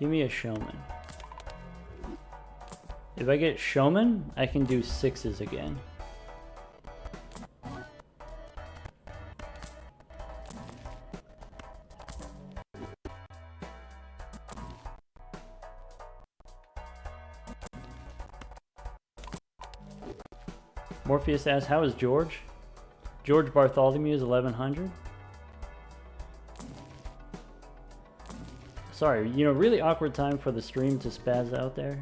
Give me a showman. If I get showman, I can do 6s again. Morpheus asks, how is George? George Bartholomew is 1100. Sorry, you know, really awkward time for the stream to spaz out there.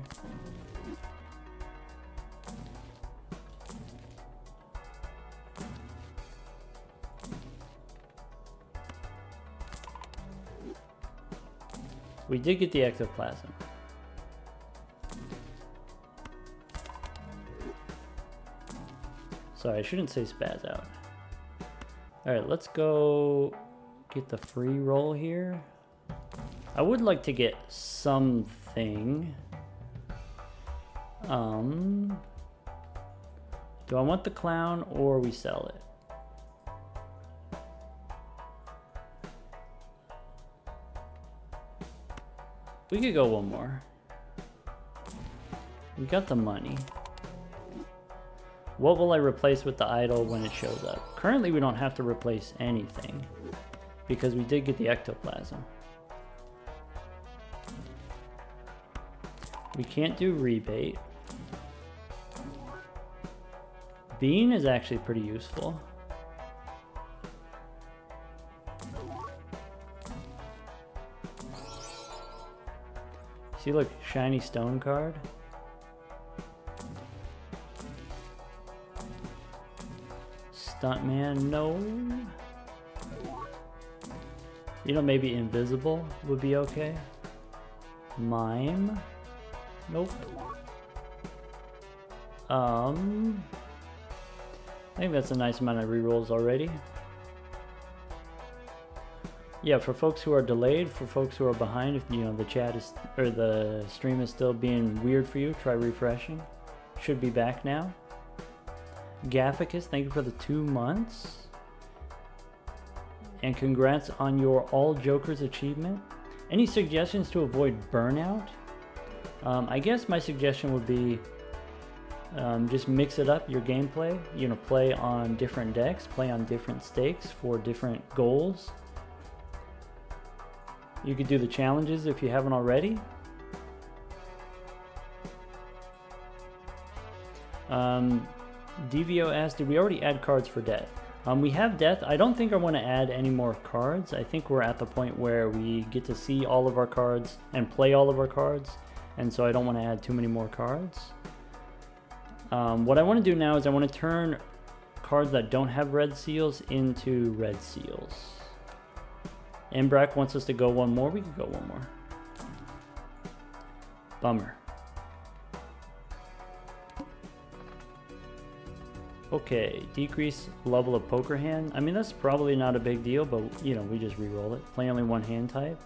We did get the ectoplasm. Sorry, I shouldn't say spaz out. Alright, let's go get the free roll here. I would like to get something. Do I want the clown or we sell it? We could go one more. We got the money. What will I replace with the idol when it shows up? Currently we don't have to replace anything because we did get the ectoplasm. We can't do rebate. Bean is actually pretty useful. See, look, shiny stone card. Stuntman, no. You know, maybe invisible would be okay. Mime, nope. I think that's a nice amount of rerolls already. Yeah, for folks who are delayed, for folks who are behind, if you know the chat is or the stream is still being weird for you, try refreshing. Should be back now. Gafficus, thank you for the 2 months. And congrats on your All Jokers achievement. Any suggestions to avoid burnout? I guess my suggestion would be just mix it up, your gameplay. You know, play on different decks, play on different stakes for different goals. You could do the challenges if you haven't already. DVO asked, did we already add cards for death? We have death. I don't think I want to add any more cards. I think we're at the point where we get to see all of our cards and play all of our cards, and so I don't want to add too many more cards. What I want to do now is I want to turn cards that don't have red seals into red seals. Embrak wants us to go one more. We can go one more. Bummer. Okay, decrease level of poker hand. I mean, that's probably not a big deal, but you know, we just re-roll it. Play only one hand type.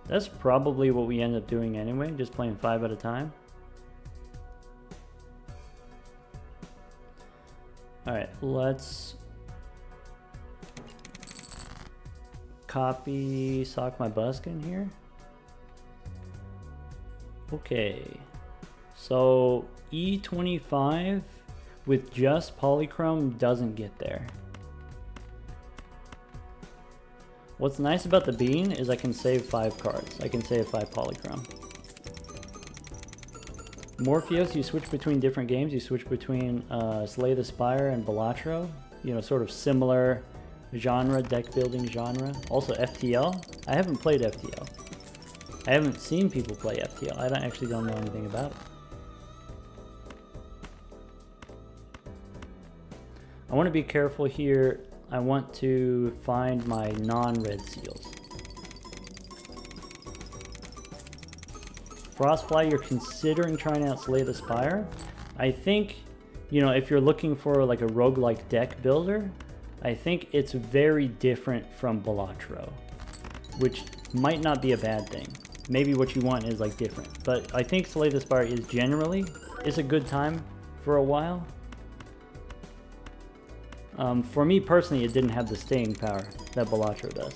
That's probably what we end up doing anyway, just playing 5 at a time. Alright, let's copy Sock My Buskin here. Okay, so E25 with just polychrome doesn't get there. What's nice about the bean is I can save 5 cards. I can save 5 polychrome. Morpheus, you switch between different games. You switch between Slay the Spire and Balatro. You know, sort of similar genre, deck building genre. Also FTL. I haven't played FTL. I haven't seen people play FTL. I actually don't know anything about it. I want to be careful here. I want to find my non-red seals. Frostfly, you're considering trying out Slay the Spire. I think, you know, if you're looking for like a roguelike deck builder, I think it's very different from Balatro, which might not be a bad thing. Maybe what you want is like different, but I think Slay the Spire is generally, it's a good time for a while. For me personally, it didn't have the staying power that Balatro does.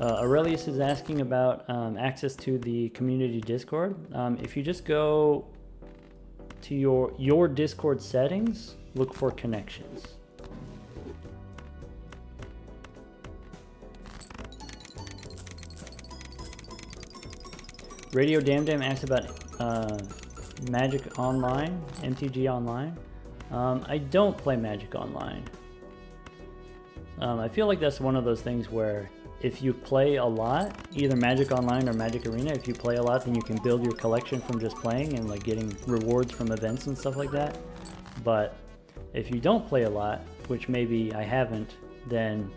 Aurelius is asking about access to the community Discord. If you just go to your Discord settings, look for connections. Radio Dam Dam asks about Magic Online, MTG Online. I don't play Magic Online. I feel like that's one of those things where if you play a lot, either Magic Online or Magic Arena, if you play a lot, then you can build your collection from just playing and like getting rewards from events and stuff like that. But if you don't play a lot, which maybe I haven't, then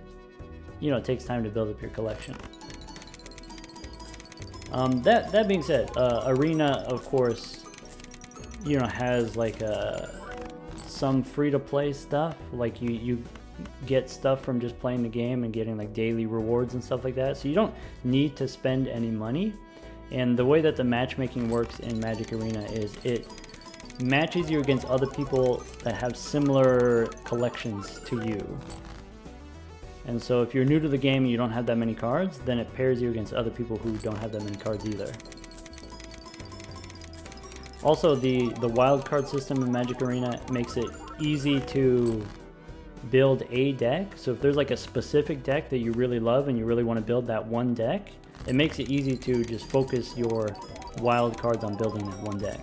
you know it takes time to build up your collection. That being said, Arena, of course, you know, has like some free-to-play stuff. Like you get stuff from just playing the game and getting like daily rewards and stuff like that. So you don't need to spend any money. And the way that the matchmaking works in Magic Arena is it matches you against other people that have similar collections to you. And so if you're new to the game and you don't have that many cards, then it pairs you against other people who don't have that many cards either. Also, the wildcard system in Magic Arena makes it easy to build a deck. So if there's like a specific deck that you really love and you really want to build that one deck, it makes it easy to just focus your wild cards on building that one deck.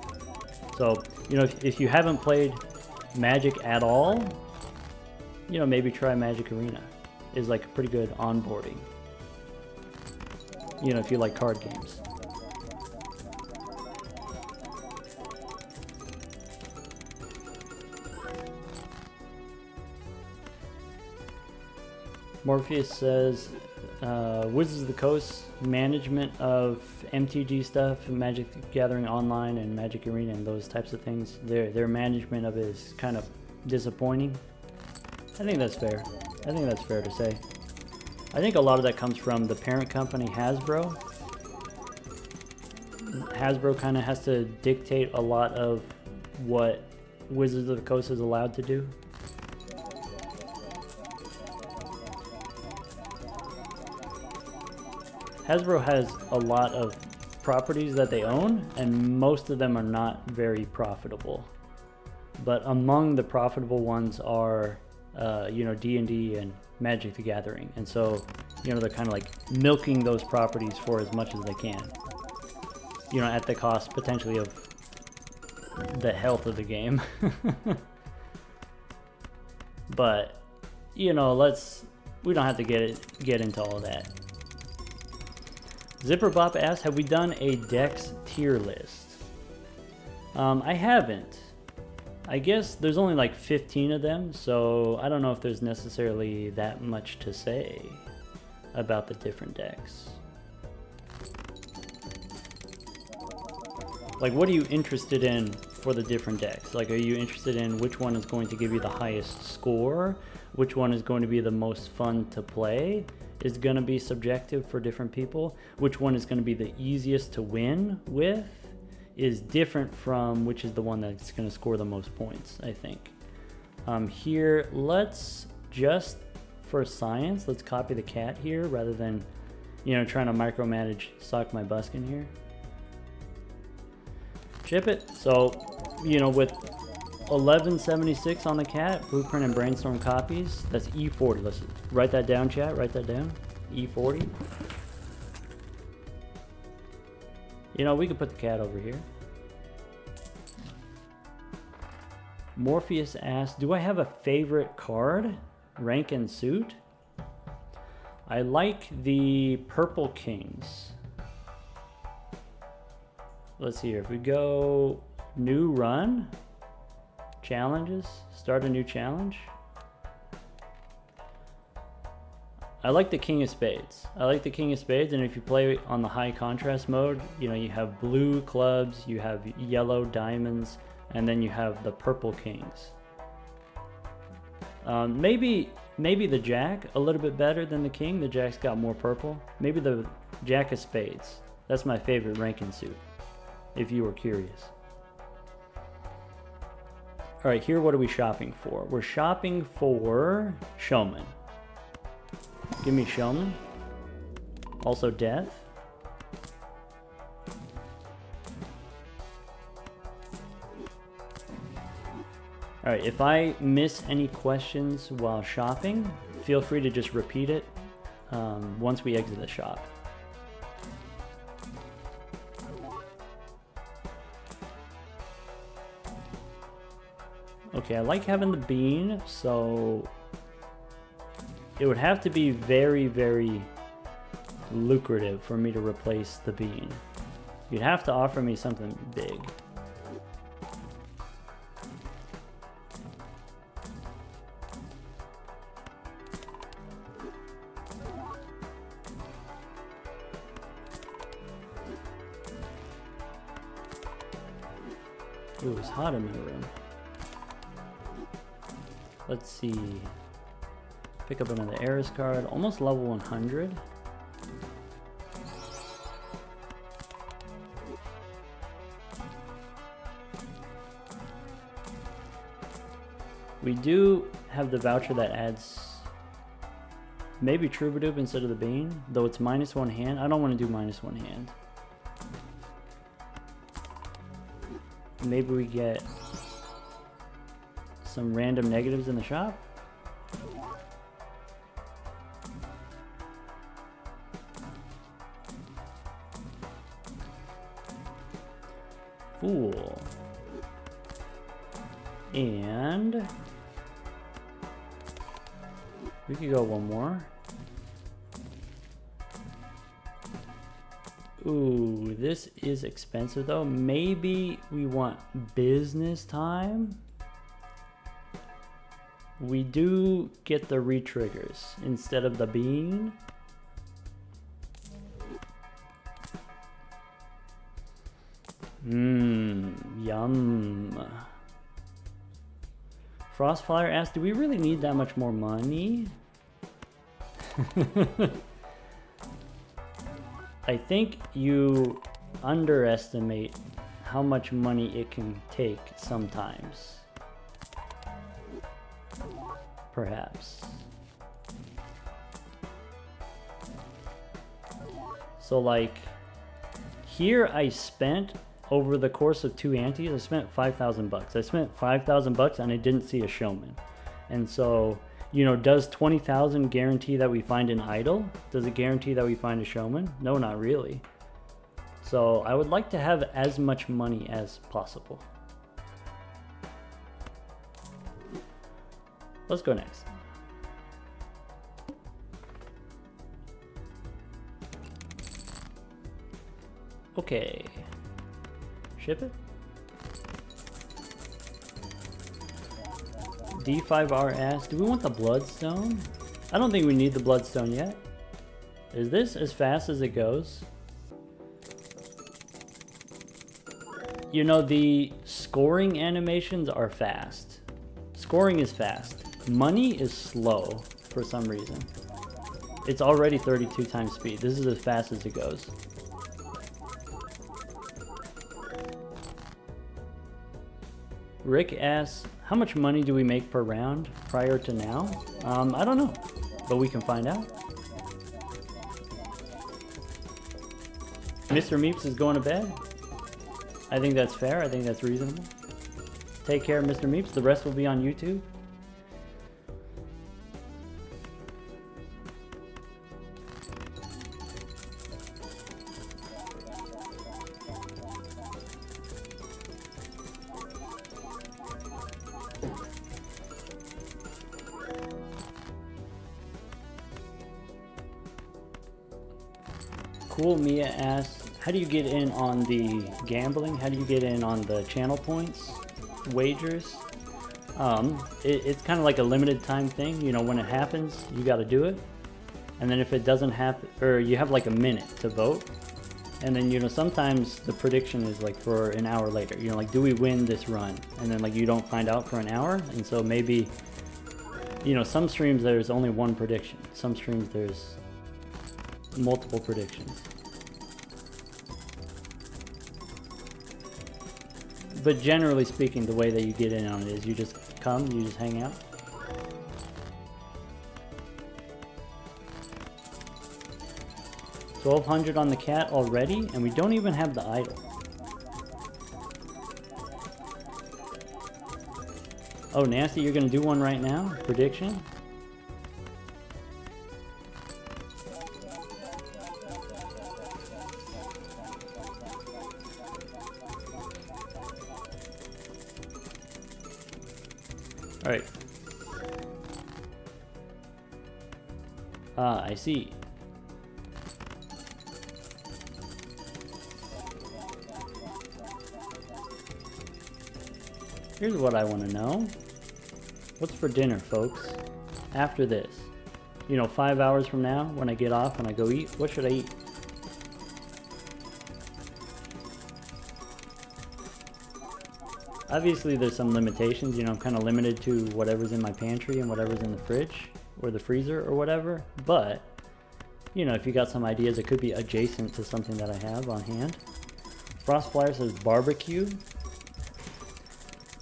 So, you know, if you haven't played Magic at all, you know, maybe try Magic Arena. Is like a pretty good onboarding. You know, if you like card games. Morpheus says, Wizards of the Coast management of MTG stuff, Magic the Gathering Online and Magic Arena and those types of things, their management of it is kind of disappointing. I think that's fair. I think that's fair to say. I think a lot of that comes from the parent company, Hasbro. Hasbro kind of has to dictate a lot of what Wizards of the Coast is allowed to do. Hasbro has a lot of properties that they own, and most of them are not very profitable. But among the profitable ones are you know, D&D and Magic the Gathering. And so, you know, they're kind of like milking those properties for as much as they can. You know, at the cost potentially of the health of the game. But, you know, we don't have to get into all of that. Zipperbop asks, have we done a Dex tier list? I haven't. I guess there's only like 15 of them, so I don't know if there's necessarily that much to say about the different decks. Like, what are you interested in for the different decks? Like, are you interested in which one is going to give you the highest score? Which one is going to be the most fun to play? Is going to be subjective for different people? Which one is going to be the easiest to win with? Is different from which is the one that's going to score the most points, I think. Here, let's just, for science, let's copy the cat here rather than, you know, trying to micromanage Sock My Buskin here. Ship it. So, you know, with 1176 on the cat, Blueprint and Brainstorm copies, that's E40. Let's write that down, chat. Write that down. E40. You know, we could put the cat over here. Morpheus asks, do I have a favorite card? Rank and suit? I like the Purple Kings. Let's see here. If we go new run, challenges, start a new challenge. I like the King of Spades. I like the King of Spades, and if you play on the high contrast mode, you know, you have blue clubs, you have yellow diamonds, and then you have the purple kings. Maybe the Jack a little bit better than the King. The Jack's got more purple. Maybe the Jack of Spades. That's my favorite ranking suit, if you were curious. All right, here, what are we shopping for? We're shopping for Showman. Give me Showman. Also death. Alright, if I miss any questions while shopping, feel free to just repeat it once we exit the shop. Okay, I like having the bean, so it would have to be very, very lucrative for me to replace the bean. You'd have to offer me something big. Ooh, it's hot in my room. Let's see. Pick up another Eris card. Almost level 100. We do have the voucher that adds maybe Troubadour instead of the bean, though it's -1 hand. I don't want to do -1 hand. Maybe we get some random negatives in the shop. Fool. And we could go one more. Ooh, this is expensive though. Maybe we want business time. We do get the re-triggers instead of the bean. Yum. Frostflyer asks, do we really need that much more money? I think you underestimate how much money it can take sometimes. Perhaps. So like, here I spent, over the course of 2 antes, I spent 5,000 bucks. I spent 5,000 bucks and I didn't see a showman. And so, you know, does 20,000 guarantee that we find an idol? Does it guarantee that we find a showman? No, not really. So I would like to have as much money as possible. Let's go next. Okay. Ship it. D5R asks, do we want the bloodstone? I don't think we need the bloodstone yet. Is this as fast as it goes? You know, the scoring animations are fast. Scoring is fast. Money is slow for some reason. It's already 32 times speed. This is as fast as it goes. Rick asks, how much money do we make per round prior to now? I don't know, but we can find out. Mr. Meeps is going to bed. I think that's fair. I think that's reasonable. Take care, Mr. Meeps. The rest will be on YouTube. Cool Mia asks, how do you get in on the gambling? How do you get in on the channel points wagers? It's kind of like a limited time thing. You know, when it happens, you got to do it. And then if it doesn't happen, or you have like a minute to vote. And then, you know, sometimes the prediction is like for an hour later, you know, like, do we win this run? And then like you don't find out for an hour. And so maybe, you know, some streams there's only one prediction. Some streams there's multiple predictions. But generally speaking, the way that you get in on it is you just come, you just hang out. 1200 on the cat already, and we don't even have the idol. Oh, Nasty, you're gonna do one right now? Prediction? Alright. Ah, I see. Here's what I want to know. What's for dinner, folks? After this. You know, 5 hours from now, when I get off and I go eat, what should I eat? Obviously, there's some limitations. You know, I'm kind of limited to whatever's in my pantry and whatever's in the fridge or the freezer or whatever. But, you know, if you got some ideas, it could be adjacent to something that I have on hand. Frostflyer says barbecue.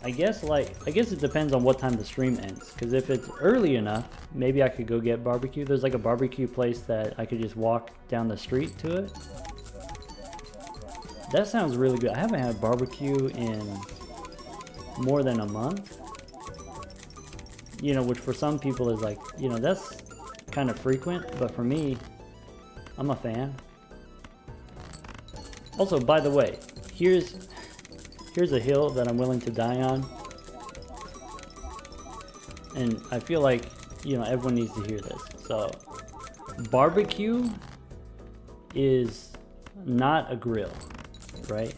I guess it depends on what time the stream ends. Because if it's early enough, maybe I could go get barbecue. There's like a barbecue place that I could just walk down the street to it. That sounds really good. I haven't had barbecue in more than a month. You know, which for some people is like, you know, that's kind of frequent. But for me, I'm a fan. Also, by the way, here's a hill that I'm willing to die on. And I feel like, you know, everyone needs to hear this. So, barbecue is not a grill, right?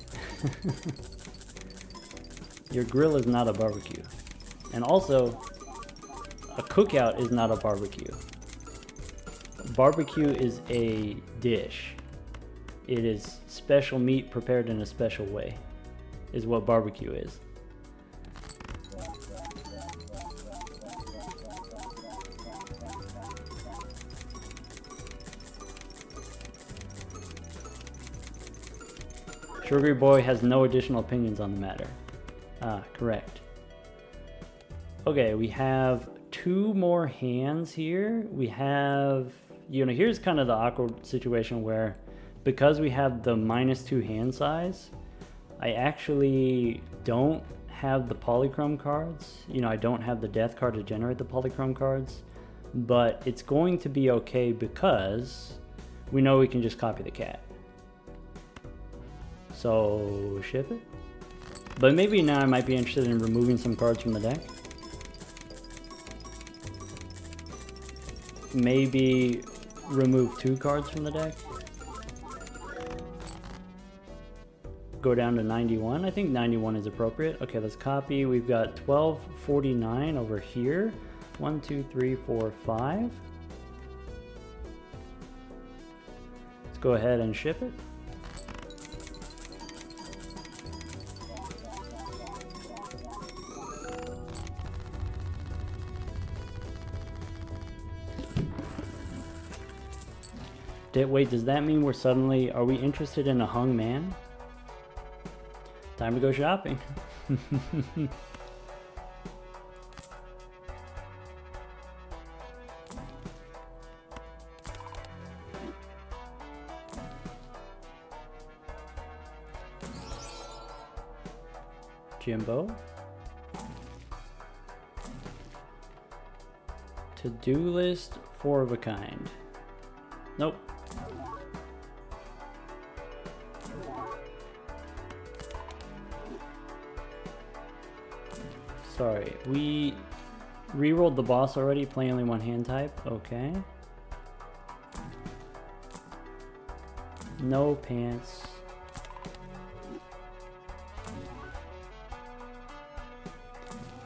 Your grill is not a barbecue. And also, a cookout is not a barbecue. Barbecue is a dish. It is special meat prepared in a special way, is what barbecue is. Sugary Boy has no additional opinions on the matter. Ah, correct. Okay, we have 2 more hands here. We have, you know, here's kind of the awkward situation where, because we have the -2 hand size, I actually don't have the polychrome cards. You know, I don't have the death card to generate the polychrome cards, but it's going to be okay because we know we can just copy the cat. So, ship it. But maybe now I might be interested in removing some cards from the deck. Maybe remove 2 cards from the deck. Go down to 91. I think 91 is appropriate. Okay, let's copy. We've got 1249 over here. 1, 2, 3, 4, 5. Let's go ahead and ship it. Wait, does that mean are we interested in a hung man? Time to go shopping. Jimbo. To-do list, 4 of a kind. Nope. Sorry, we re-rolled the boss already, play only 1 hand type, okay. No pants.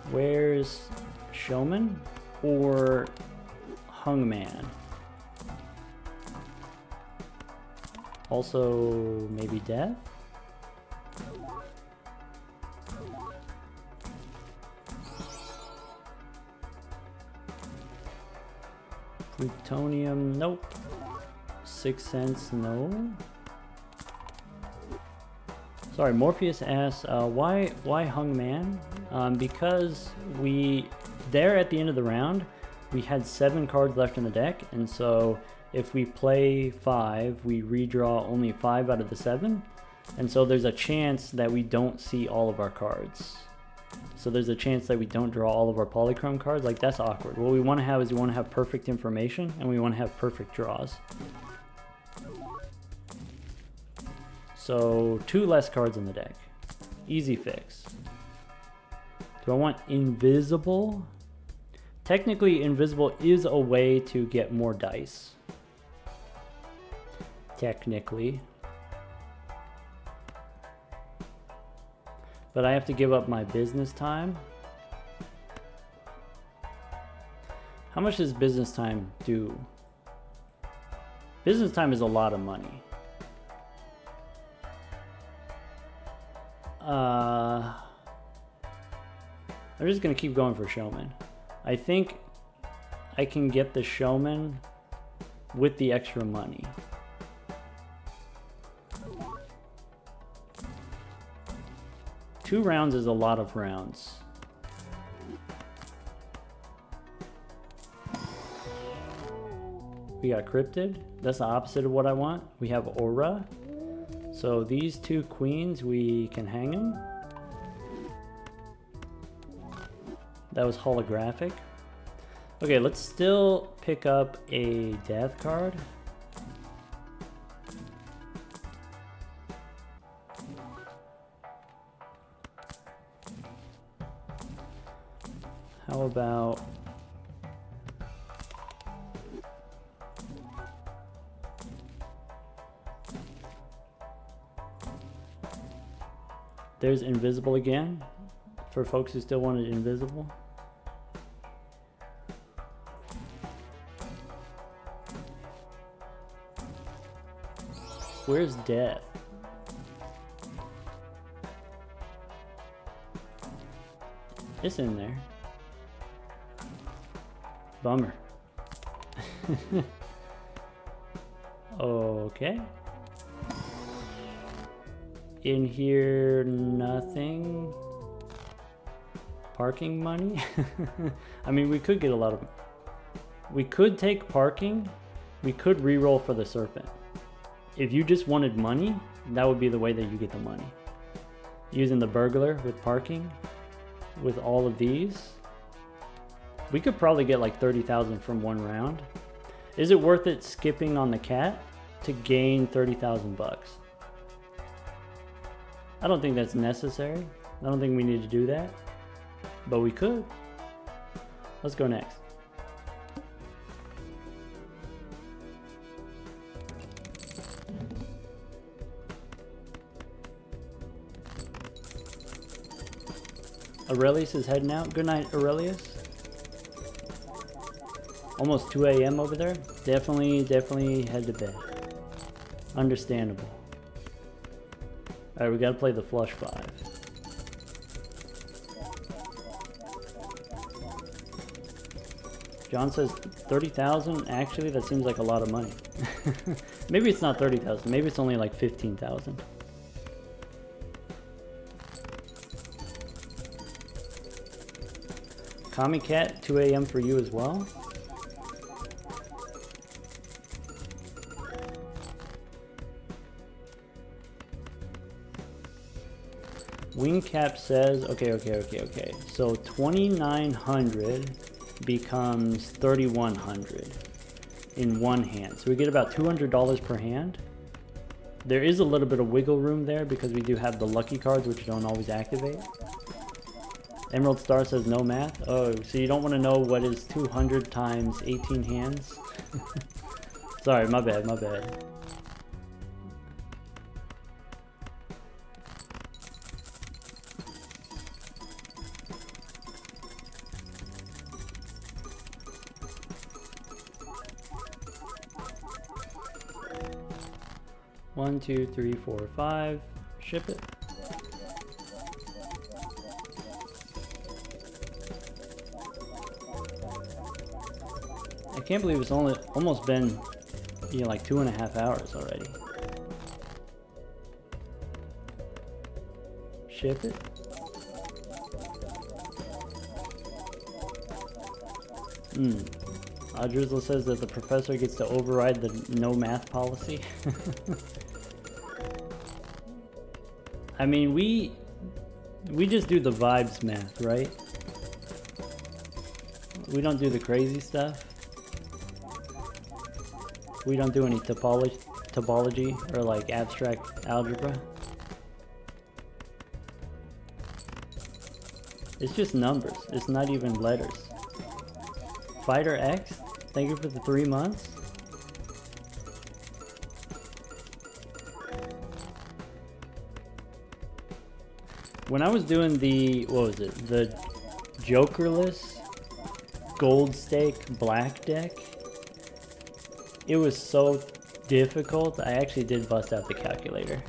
Where's Showman or Hung Man? Also, maybe Death? Plutonium, nope. 6 cents, no. Sorry, Morpheus asks, why Hung Man? Because there at the end of the round, we had 7 cards left in the deck, and so if we play 5, we redraw only 5 out of the 7, and so there's a chance that we don't see all of our cards. So there's a chance that we don't draw all of our polychrome cards. Like, that's awkward. What we want to have is we want to have perfect information, and we want to have perfect draws. So 2 less cards in the deck. Easy fix. Do I want invisible? Technically, invisible is a way to get more dice. Technically. But I have to give up my business time. How much does business time do? Business time is a lot of money. I'm just gonna keep going for showman. I think I can get the showman with the extra money. Two rounds is a lot of rounds. We got cryptid. That's the opposite of what I want. We have aura. So these 2 queens, we can hang them. That was holographic. Okay, let's still pick up a death card. How about there's invisible again for folks who still wanted invisible. Where's death? It's in there. Bummer. Okay. In here, nothing. Parking money? I mean, we could get a lot of... We could take parking. We could re-roll for the serpent. If you just wanted money, that would be the way that you get the money. Using the burglar with parking, with all of these, we could probably get like 30,000 from 1 round. Is it worth it skipping on the cat to gain 30,000 bucks? I don't think that's necessary. I don't think we need to do that, but we could. Let's go next. Aurelius is heading out. Good night, Aurelius. Almost 2 a.m. over there. Definitely head to bed. Understandable. Alright, we gotta play the flush 5. John says 30,000. Actually, that seems like a lot of money. Maybe it's not 30,000. Maybe it's only like 15,000. Kami Cat, 2 a.m. for you as well. Wingcap says, okay. So 2,900 becomes 3,100 in one hand. So we get about $200 per hand. There is a little bit of wiggle room there because we do have the lucky cards, which don't always activate. Emerald Star says no math. Oh, so you don't want to know what is 200 times 18 hands? Sorry, my bad. 1, 2, 3, 4, 5. Ship it. I can't believe it's almost been, you know, like 2.5 hours already. Ship it. Drizzle says that the professor gets to override the no math policy. I mean, we just do the vibes math, right? We don't do the crazy stuff. We don't do any topology or like abstract algebra. It's just numbers. It's not even letters. Fighter X, thank you for the 3 months. When I was doing the, what was it? The Jokerless Gold Stake Black deck, it was so difficult, I actually did bust out the calculator.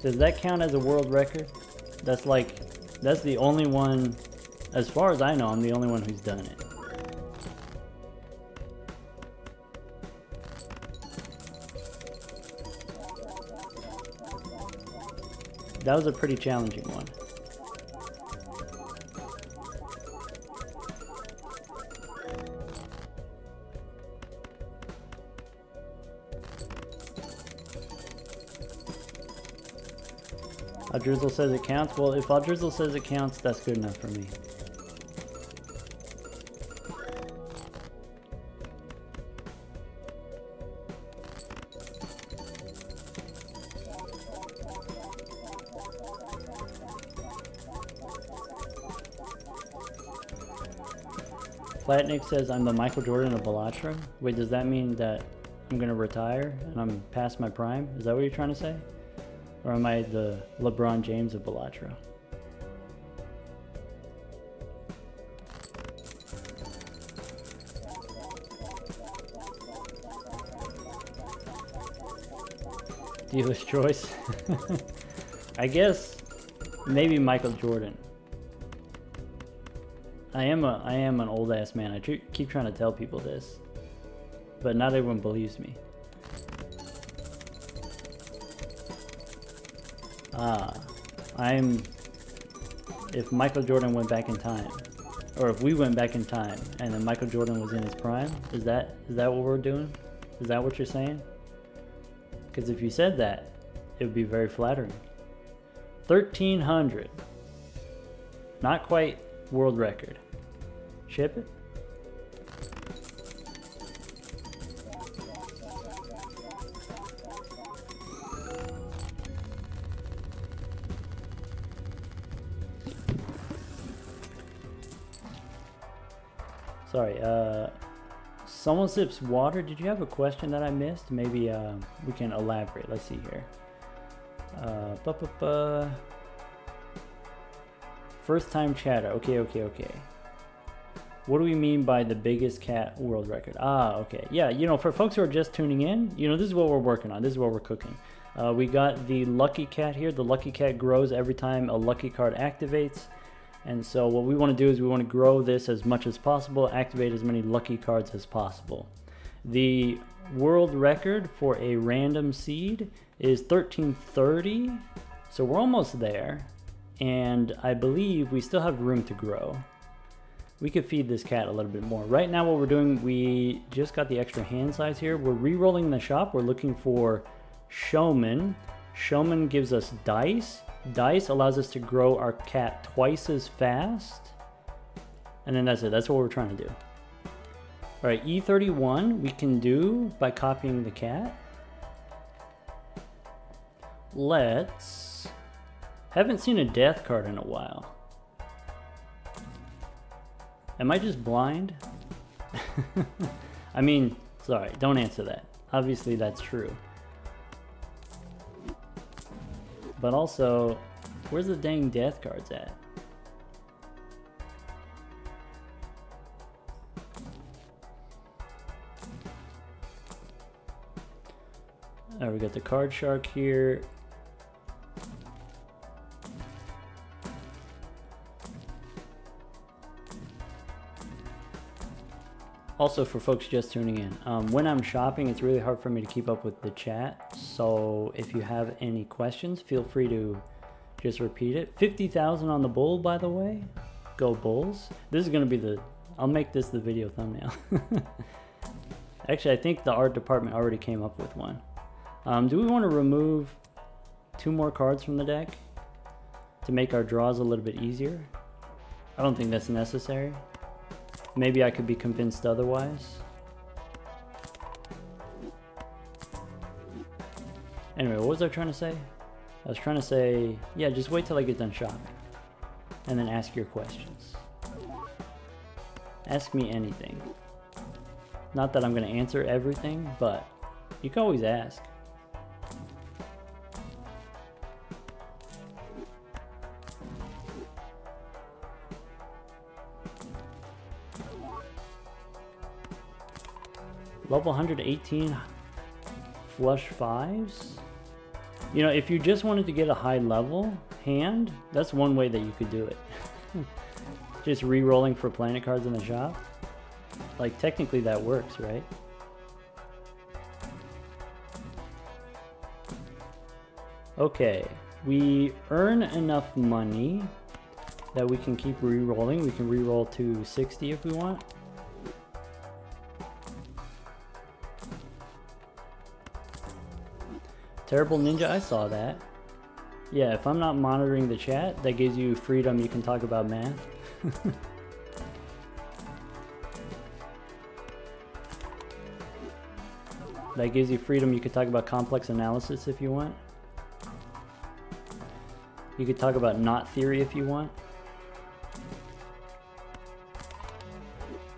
Does that count as a world record? That's the only one, as far as I know, I'm the only one who's done it. That was a pretty challenging one. Drizzle says it counts. Well, if Drizzle says it counts, that's good enough for me. Flatnick says I'm the Michael Jordan of Balatro. Wait, does that mean that I'm gonna retire and I'm past my prime? Is that what you're trying to say? Or am I the LeBron James of Balatro? Dealer's choice. I guess maybe Michael Jordan. I am an old ass man. I keep trying to tell people this, but not everyone believes me. If Michael Jordan went back in time, or if we went back in time and then Michael Jordan was in his prime, is that what we're doing? Is that what you're saying? Because if you said that, it would be very flattering. 1,300. Not quite world record. Ship it? Sorry, someone sips water. Did you have a question that I missed? Maybe we can elaborate. Let's see here. First time chatter. Okay. What do we mean by the biggest cat world record? Okay. Yeah, you know, for folks who are just tuning in, you know, this is what we're working on. This is what we're cooking. We got the lucky cat here. The lucky cat grows every time a lucky card activates. And so what we want to do is we want to grow this as much as possible, activate as many lucky cards as possible. The world record for a random seed is 1330, so we're almost there, and I believe we still have room to grow. We could feed this cat a little bit more. Right now what we're doing, we just got the extra hand size here. We're re-rolling the shop. We're looking for Showman. Showman gives us dice. Dice allows us to grow our cat twice as fast. And then that's it. That's what we're trying to do. All right, E31 we can do by copying the cat. Let's... Haven't seen a death card in a while. Am I just blind? I mean, sorry, don't answer that. Obviously that's true. But also, where's the dang death cards at? Alright, we got the card shark here. Also, for folks just tuning in, when I'm shopping, it's really hard for me to keep up with the chat. So if you have any questions, feel free to just repeat it. 50,000 on the bull, by the way. Go Bulls. This is gonna be the, I'll make this the video thumbnail. Actually, I think the art department already came up with one. Do we want to remove 2 more cards from the deck to make our draws a little bit easier? I don't think that's necessary. Maybe I could be convinced otherwise. Anyway, what was I trying to say? I was trying to say, yeah, just wait till I get done shopping. And then ask your questions. Ask me anything. Not that I'm going to answer everything, but you can always ask. Level 118 flush 5s. You know, if you just wanted to get a high level hand, that's one way that you could do it. Just re-rolling for planet cards in the shop. Like, technically that works, right? Okay, we earn enough money that we can keep re-rolling. We can re-roll to 60 if we want. Terrible Ninja, I saw that. Yeah, if I'm not monitoring the chat, that gives you freedom. You can talk about math. That gives you freedom. You could talk about complex analysis if you want. You could talk about knot theory if you want.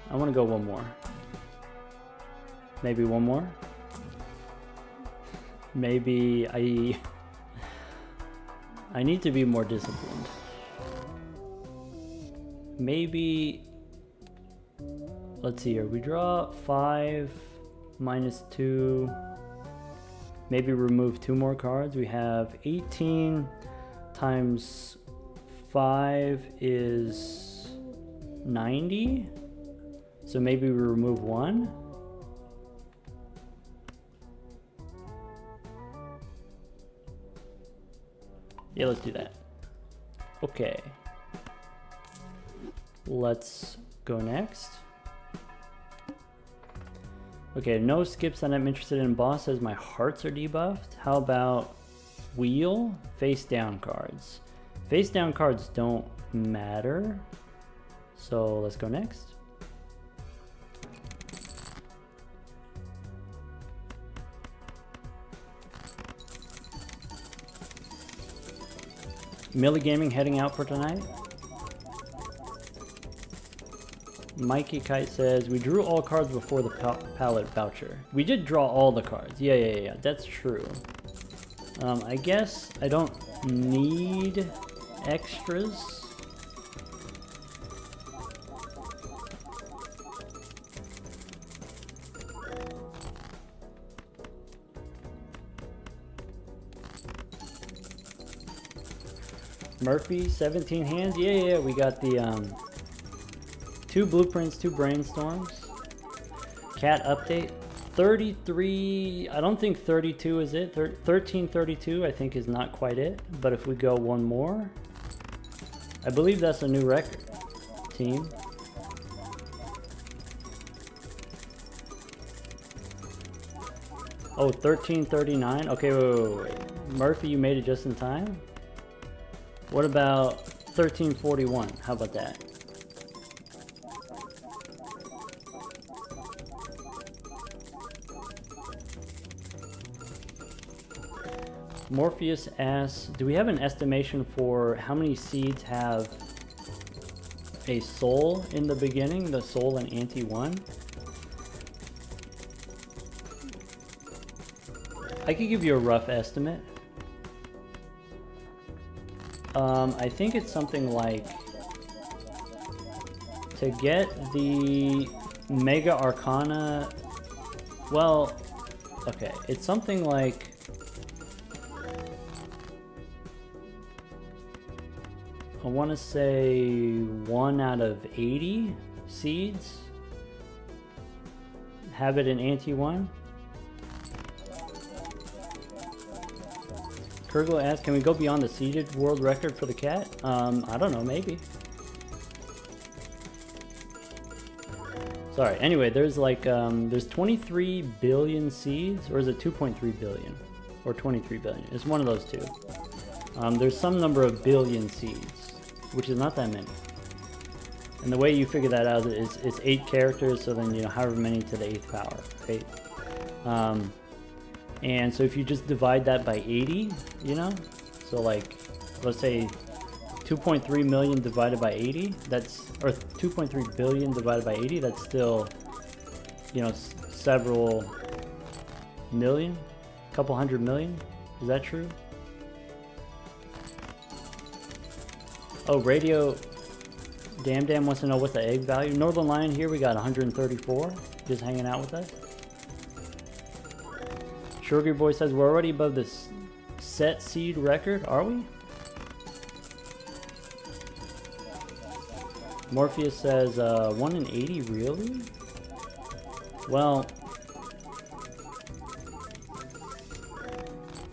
I want to go one more. Maybe one more. Maybe I need to be more disciplined. Maybe, let's see here, we draw 5 minus 2, maybe remove 2 more cards. We have 18 times 5 is 90, so maybe we remove 1. Yeah, let's do that. Okay. Let's go next. Okay, no skips that I'm interested in. Boss says my hearts are debuffed. How about wheel? Face down cards. Face down cards don't matter. So let's go next. Millie Gaming heading out for tonight. Mikey Kite says, we drew all cards before the palette voucher. We did draw all the cards. Yeah, that's true. I guess I don't need extras. Murphy, 17 hands. Yeah, we got the 2 blueprints, 2 brainstorms. Cat update. 33, I don't think 32 is it. 1332 I think is not quite it. But if we go one more, I believe that's a new record. Team. Oh, 1339. Okay, wait. Murphy, you made it just in time. What about 1341? How about that? Morpheus asks, do we have an estimation for how many seeds have a soul in the beginning? The soul in Ante 1? I could give you a rough estimate. I think it's something like, to get the Mega Arcana, well, okay, it's something like, I want to say 1 out of 80 seeds have it in Ante 1. Kurgo asked, can we go beyond the seeded world record for the cat? I don't know, maybe. Sorry, anyway, there's like, there's 23 billion seeds, or is it 2.3 billion? Or 23 billion, it's one of those two. There's some number of billion seeds, which is not that many. And the way you figure that out is it's 8 characters, so then, you know, however many to the 8th power, right? And so if you just divide that by 80, you know, so like, let's say 2.3 million divided by 80, that's, or 2.3 billion divided by 80, that's still, you know, several million, a couple hundred million. Is that true? Oh, Radio Damn wants to know what the egg value. Northern Lion here, we got 134, just hanging out with us. Sugar Boy says we're already above this set seed record, are we? Morpheus says 1 in 80, really? Well,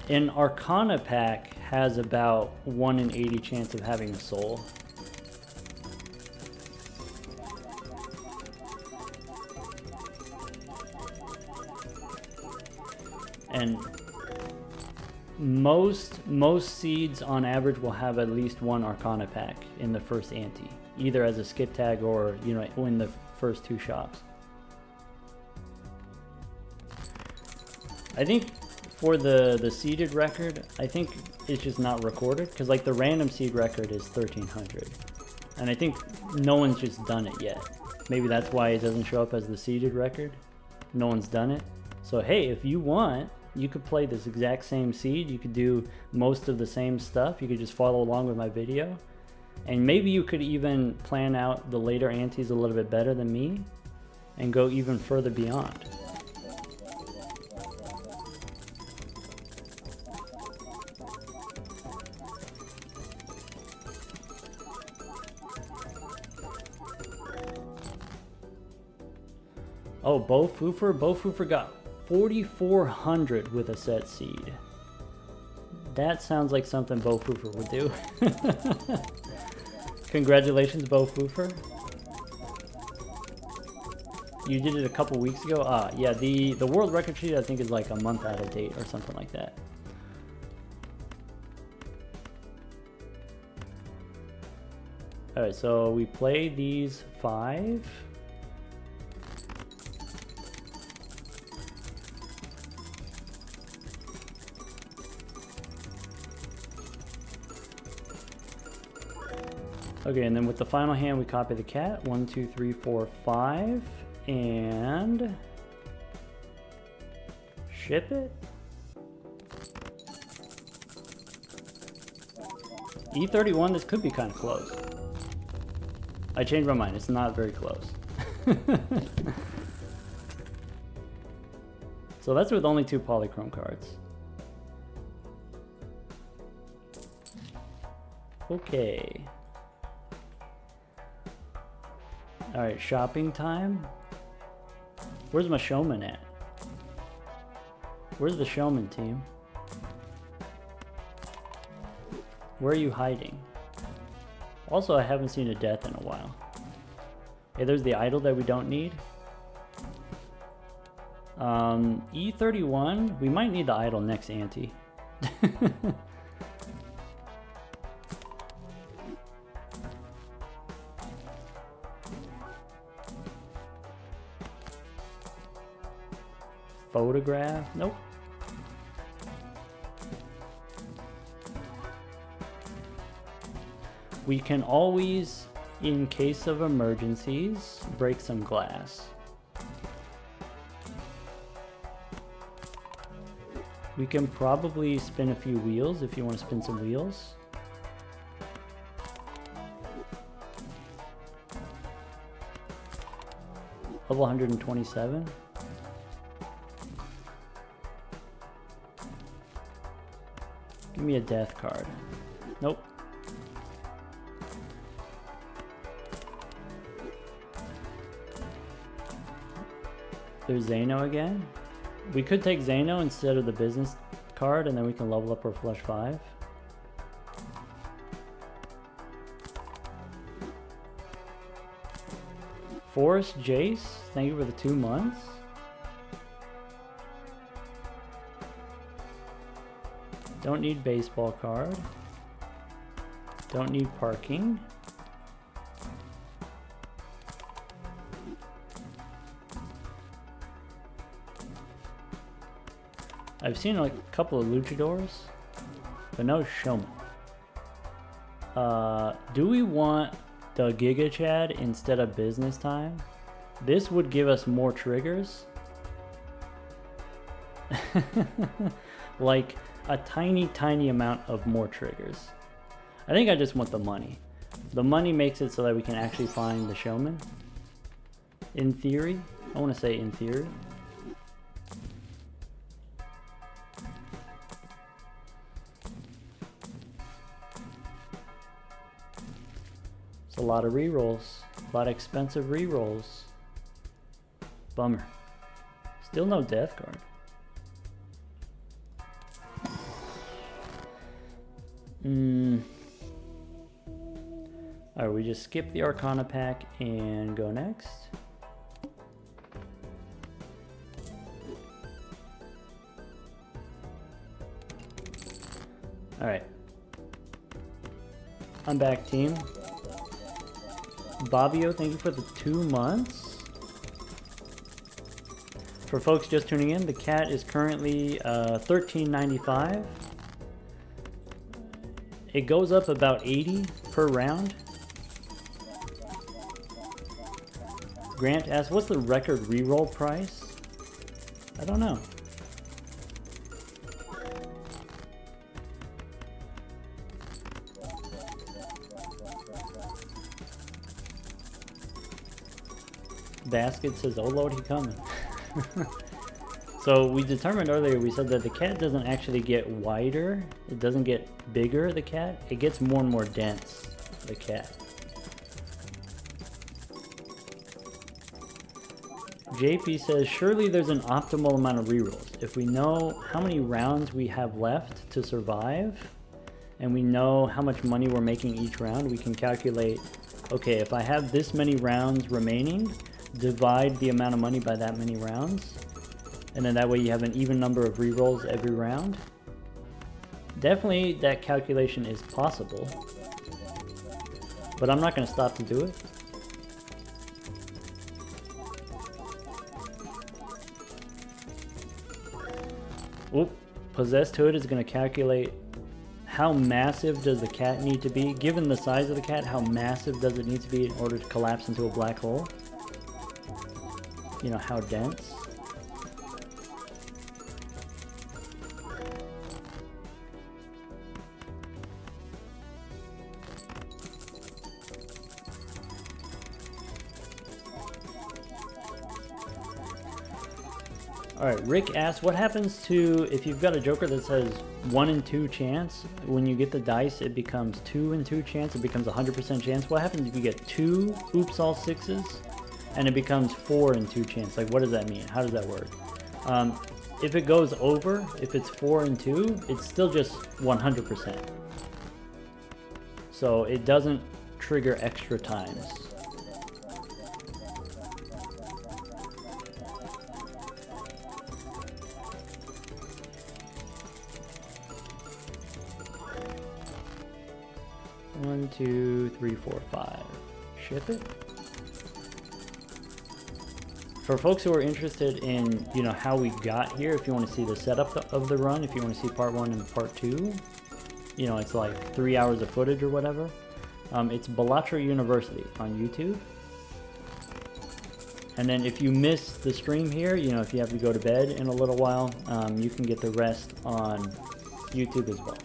an Arcana pack has about 1 in 80 chance of having a soul. And most seeds on average will have at least 1 Arcana pack in the first ante, either as a skip tag or, you know, in the first 2 shops. I think for the seeded record, I think it's just not recorded, because like the random seed record is 1300, and I think no one's just done it yet. Maybe that's why it doesn't show up as the seeded record. No one's done it. So hey, if you want, you could play this exact same seed. You could do most of the same stuff. You could just follow along with my video, and maybe you could even plan out the later antes a little bit better than me and go even further beyond. Oh, Bo Foofer got 4,400 with a set seed. That sounds like something Bo Foofer would do. Congratulations, Bo Foofer. You did it a couple weeks ago? Yeah, the world record sheet I think is like a month out of date or something like that. Alright, so we play these 5. Okay, and then with the final hand, we copy the cat. 1, 2, 3, 4, 5, and ship it. E31, this could be kind of close. I changed my mind, it's not very close. So that's with only 2 polychrome cards. Okay. Alright, shopping time. Where's my showman at? Where's the showman team? Where are you hiding? Also, I haven't seen a death in a while. Hey, there's the idol that we don't need. E31, we might need the idol next ante. Photograph? Nope. We can always, in case of emergencies, break some glass. We can probably spin a few wheels if you want to spin some wheels. Level 127. Give me a death card. Nope. There's Zeno again. We could take Zeno instead of the business card, and then we can level up our flush 5. Forest Jace, thank you for the 2 months. Don't need baseball card. Don't need parking. I've seen like a couple of luchadors, but no showman. Do we want the Giga Chad instead of business time? This would give us more triggers. Like a tiny amount of more triggers. I think I just want the money. The money makes it so that we can actually find the showman. In theory. I want to say in theory. It's a lot of rerolls. A lot of expensive rerolls. Bummer. Still no death card. Alright, we just skip the Arcana pack and go next. Alright. I'm back, team. Bobbio, thank you for the 2 months. For folks just tuning in, the cat is currently $13.95. It goes up about 80 per round. Grant asks, what's the record reroll price? I don't know. Basket says, oh Lord, he coming. So we determined earlier, we said that the cat doesn't actually get wider. It doesn't get bigger, the cat. It gets more and more dense, the cat. JP says, surely there's an optimal amount of rerolls. If we know how many rounds we have left to survive, and we know how much money we're making each round, we can calculate, okay, if I have this many rounds remaining, divide the amount of money by that many rounds, and then that way you have an even number of rerolls every round. Definitely that calculation is possible, but I'm not going to stop to do it. Oop, Possessed Hood is going to calculate how massive does the cat need to be. Given the size of the cat, how massive does it need to be in order to collapse into a black hole? You know, how dense. Alright, Rick asks, what happens to if you've got a Joker that says 1 in 2 chance? When you get the dice, it becomes 2 in 2 chance, it becomes 100% chance. What happens if you get 2 oops all 6s and it becomes 4 in 2 chance? Like, what does that mean? How does that work? If it goes over, if it's 4 and 2, it's still just 100%. So it doesn't trigger extra times. One, 2, 3, 4, 5. Ship it. For folks who are interested in, you know, how we got here, if you want to see the setup of the run, if you want to see part 1 and part 2, you know, it's like 3 hours of footage or whatever. It's Balatro University on YouTube. And then if you miss the stream here, you know, if you have to go to bed in a little while, you can get the rest on YouTube as well.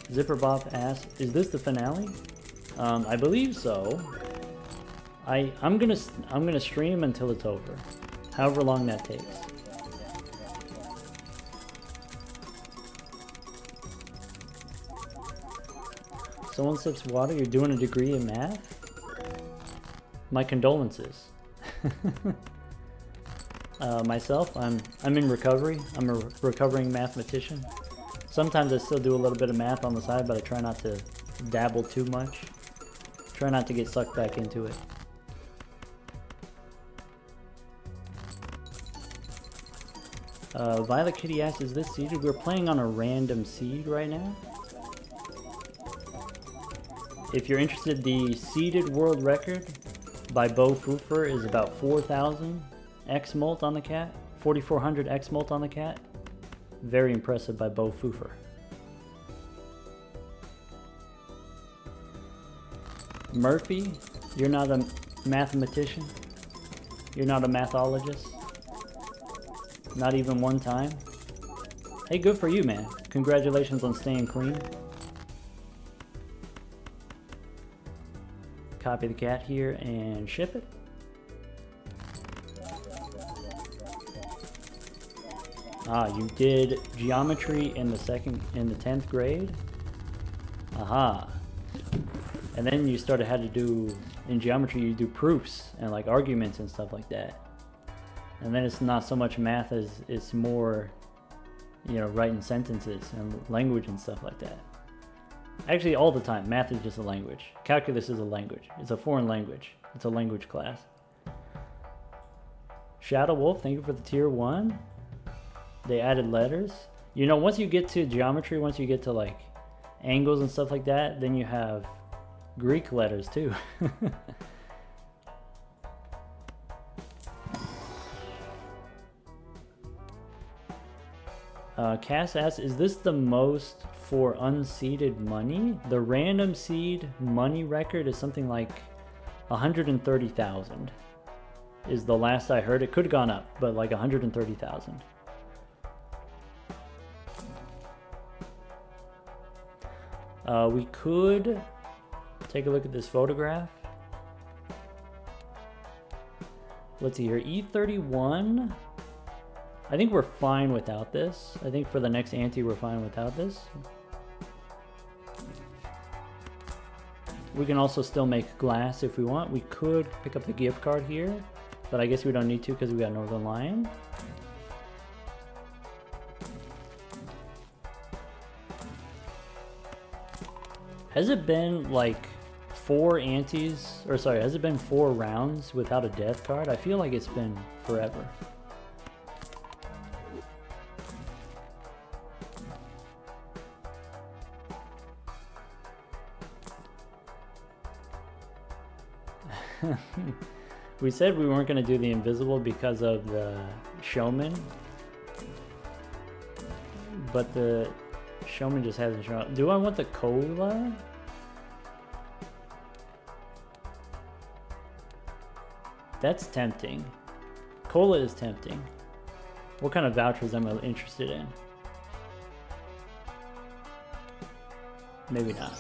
Zipperbop asks, is this the finale? I believe so. I'm gonna stream until it's over, however long that takes. Someone sips water. You're doing a degree in math? My condolences. Myself, I'm in recovery. I'm a recovering mathematician. Sometimes I still do a little bit of math on the side, but I try not to dabble too much. Try not to get sucked back into it. Violet Kitty asks, is this seeded? We're playing on a random seed right now. If you're interested, the seeded world record by Bo Foofer is about 4,000 X molt on the cat. 4,400 X molt on the cat. Very impressive by Bo Foofer. Murphy, you're not a mathematician? You're not a mathologist? Not even one time? Hey, good for you, man. Congratulations on staying clean. Copy the cat here and ship it. Ah, you did geometry in the 10th grade? Aha. And then you started had to do, in geometry you do proofs and like arguments and stuff like that. And then it's not so much math as it's more, you know, writing sentences and language and stuff like that. Actually, all the time, math is just a language. Calculus is a language. It's a foreign language. It's a language class. Shadow Wolf, thank you for the tier 1. They added letters. You know, once you get to geometry, once you get to like angles and stuff like that, then you have Greek letters too. Cass asks, is this the most for unseeded money? The random seed money record is something like 130,000 is the last I heard. It could have gone up, but like 130,000. We could take a look at this photograph. Let's see here, E31. I think we're fine without this. I think for the next ante we're fine without this. We can also still make glass if we want. We could pick up the gift card here, but I guess we don't need to because we got Northern Lion. Has it been like 4 antes, or sorry, has it been 4 rounds without a death card? I feel like it's been forever. We said we weren't going to do the invisible because of the showman, but the showman just hasn't shown up. Do I want the cola? That's tempting. Cola is tempting. What kind of vouchers am I interested in? Maybe not.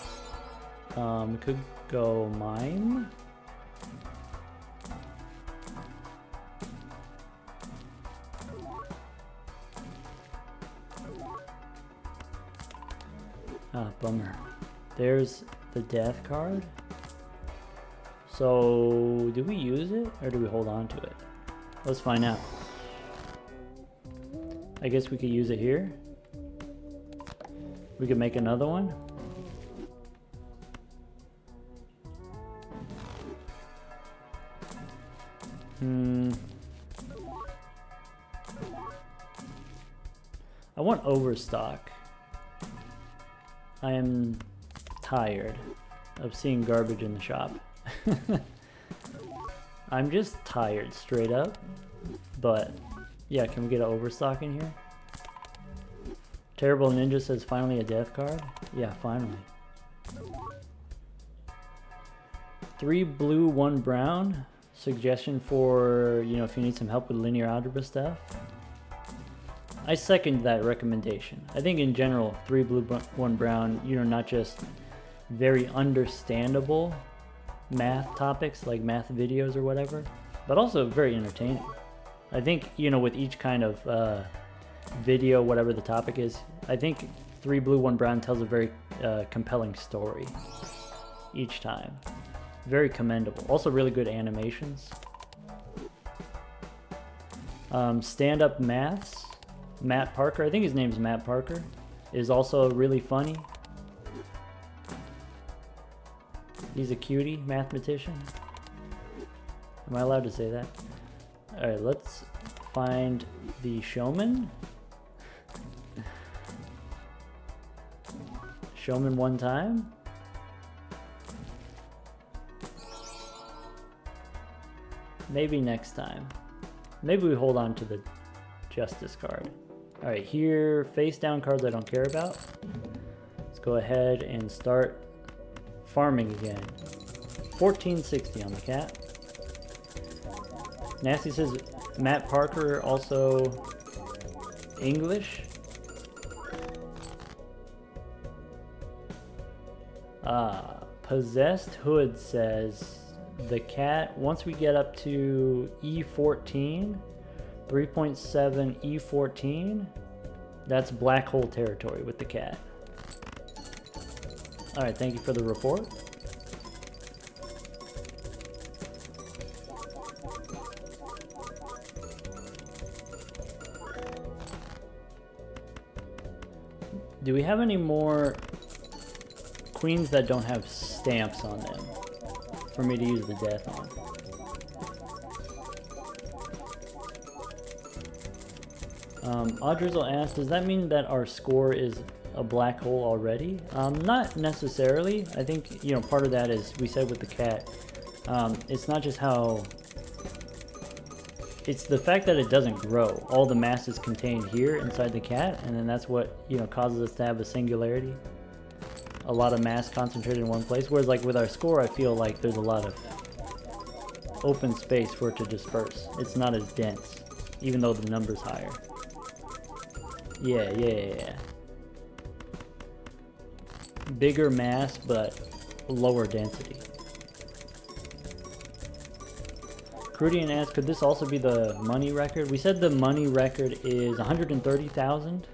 We could go mime. Ah, bummer. There's the death card. So, do we use it or do we hold on to it? Let's find out. I guess we could use it here. We could make another one. I want overstock. I am tired of seeing garbage in the shop. I'm just tired, straight up. But yeah, can we get an overstock in here? Terrible Ninja says finally a death card. Yeah, finally. 3 blue, 1 brown. Suggestion for, you know, if you need some help with linear algebra stuff. I second that recommendation. I think in general, 3 blue, 1 brown, you know, not just very understandable math topics like math videos or whatever, but also very entertaining. I think, you know, with each kind of video, whatever the topic is, I think 3 blue, 1 brown tells a very compelling story each time. Very commendable. Also really good animations. Stand-up maths. Matt Parker, I think his name's Matt Parker, is also really funny. He's a cutie mathematician. Am I allowed to say that? Alright, let's find the showman. Showman one time. Maybe next time. Maybe we hold on to the justice card. Alright, here, face down cards I don't care about. Let's go ahead and start farming again. 1460 on the cat. Nasty says Matt Parker also English. Possessed Hood says the cat, once we get up to E14, 3.7 E14, that's black hole territory with the cat. Alright, thank you for the report. Do we have any more queens that don't have stamps on them for me to use the death on? Audrizzle asked, does that mean that our score is a black hole already? Not necessarily. I think, you know, part of that is, we said with the cat, it's not just how... It's the fact that it doesn't grow. All the mass is contained here inside the cat, and then that's what, you know, causes us to have a singularity. A lot of mass concentrated in one place. Whereas, like, with our score, I feel like there's a lot of open space for it to disperse. It's not as dense, even though the number's higher. Yeah. Bigger mass, but lower density. Crudian asked, could this also be the money record? We said the money record is 130,000.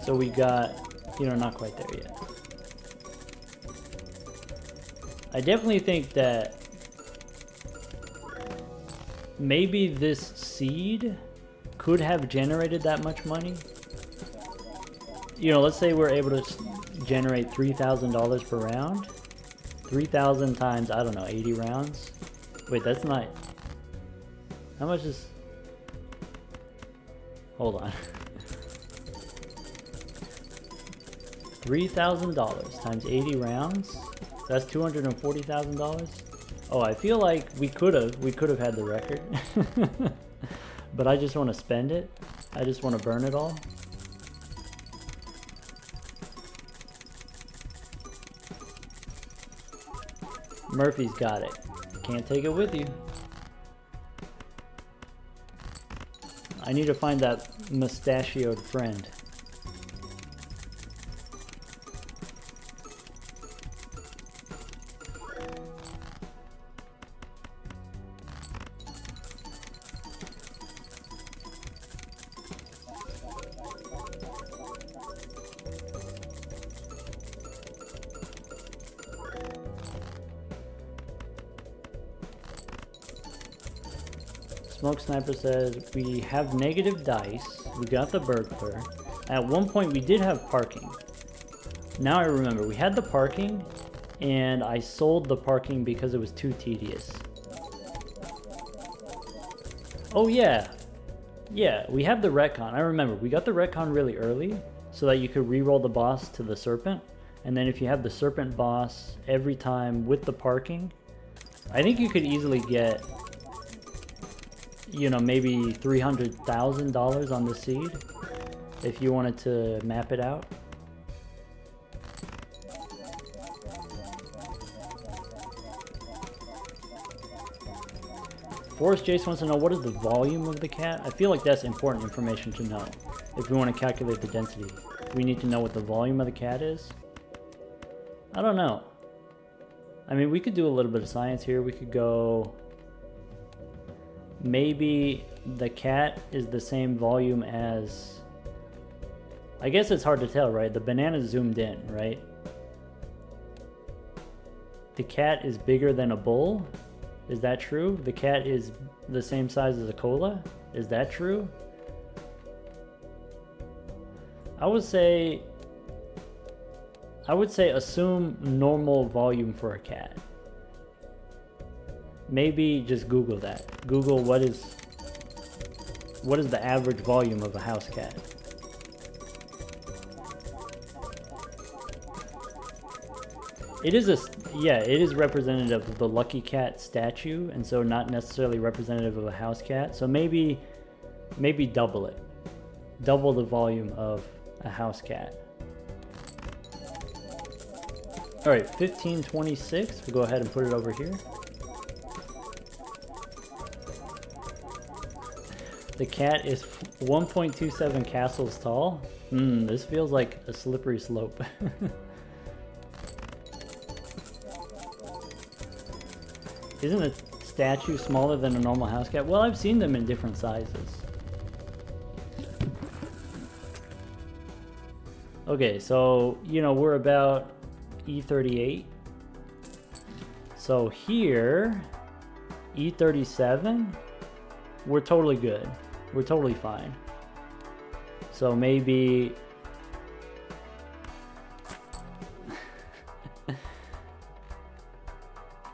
So we got, you know, not quite there yet. I definitely think that maybe this seed could have generated that much money. You know, let's say we're able to generate $3,000 per round. 3,000 times, I don't know, 80 rounds? Wait, that's not... How much is... Hold on. $3,000 times 80 rounds? That's $240,000? Oh, I feel like we could have had the record. But I just want to spend it. I just want to burn it all. Murphy's got it. Can't take it with you. I need to find that mustachioed friend. Smoke Sniper says, we have negative dice, we got the burglar. At one point we did have parking. Now I remember, we had the parking, and I sold the parking because it was too tedious. Oh yeah, we have the retcon. I remember, we got the retcon really early, so that you could re-roll the boss to the serpent, and then if you have the serpent boss every time with the parking, I think you could easily get, you know, maybe $300,000 on the seed if you wanted to map it out. Forrest Jace wants to know, what is the volume of the cat? I feel like that's important information to know. If we want to calculate the density, we need to know what the volume of the cat is. I don't know. I mean, we could do a little bit of science here. We could go... Maybe the cat is the same volume as... I guess it's hard to tell, right? The banana's zoomed in, right? The cat is bigger than a bull. Is that true? The cat is the same size as a cola. Is that true? I would say assume normal volume for a cat. Maybe just Google that. Google what is the average volume of a house cat. It is representative of the Lucky Cat statue, and so not necessarily representative of a house cat. So maybe double it. Double the volume of a house cat. All right, 1526. We'll go ahead and put it over here. The cat is 1.27 castles tall. This feels like a slippery slope. Isn't a statue smaller than a normal house cat? Well, I've seen them in different sizes. Okay, so, you know, we're about E38. So here, E37, we're totally good. We're totally fine. So maybe...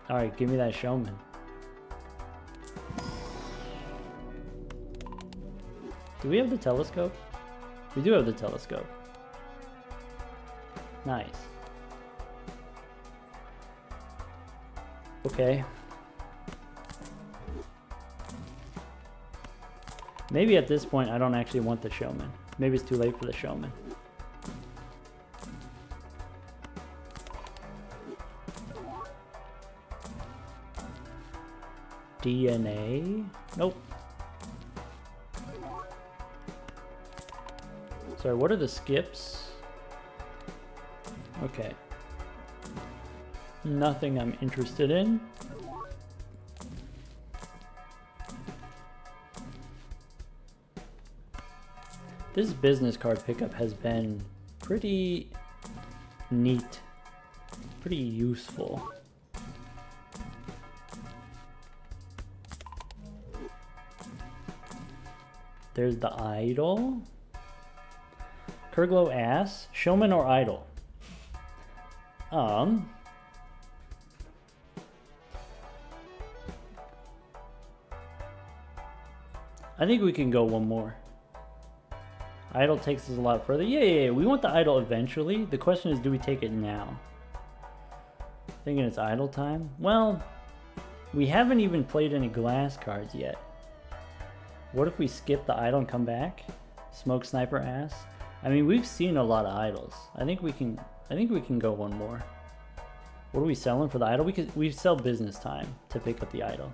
Alright, give me that showman. Do we have the telescope? We do have the telescope. Nice. Okay. Maybe at this point I don't actually want the showman. Maybe it's too late for the showman. DNA? Nope. Sorry, what are the skips? Okay. Nothing I'm interested in. This business card pickup has been pretty neat, pretty useful. There's the idol. Kurglow ass. Showman or idol? I think we can go one more. Idol takes us a lot further. Yeah, we want the idol eventually. The question is, do we take it now? Thinking it's idol time? Well, we haven't even played any glass cards yet. What if we skip the idol and come back? Smoke sniper ass? I mean, we've seen a lot of idols. I think we can go one more. What are we selling for the idol? We sell business time to pick up the idol.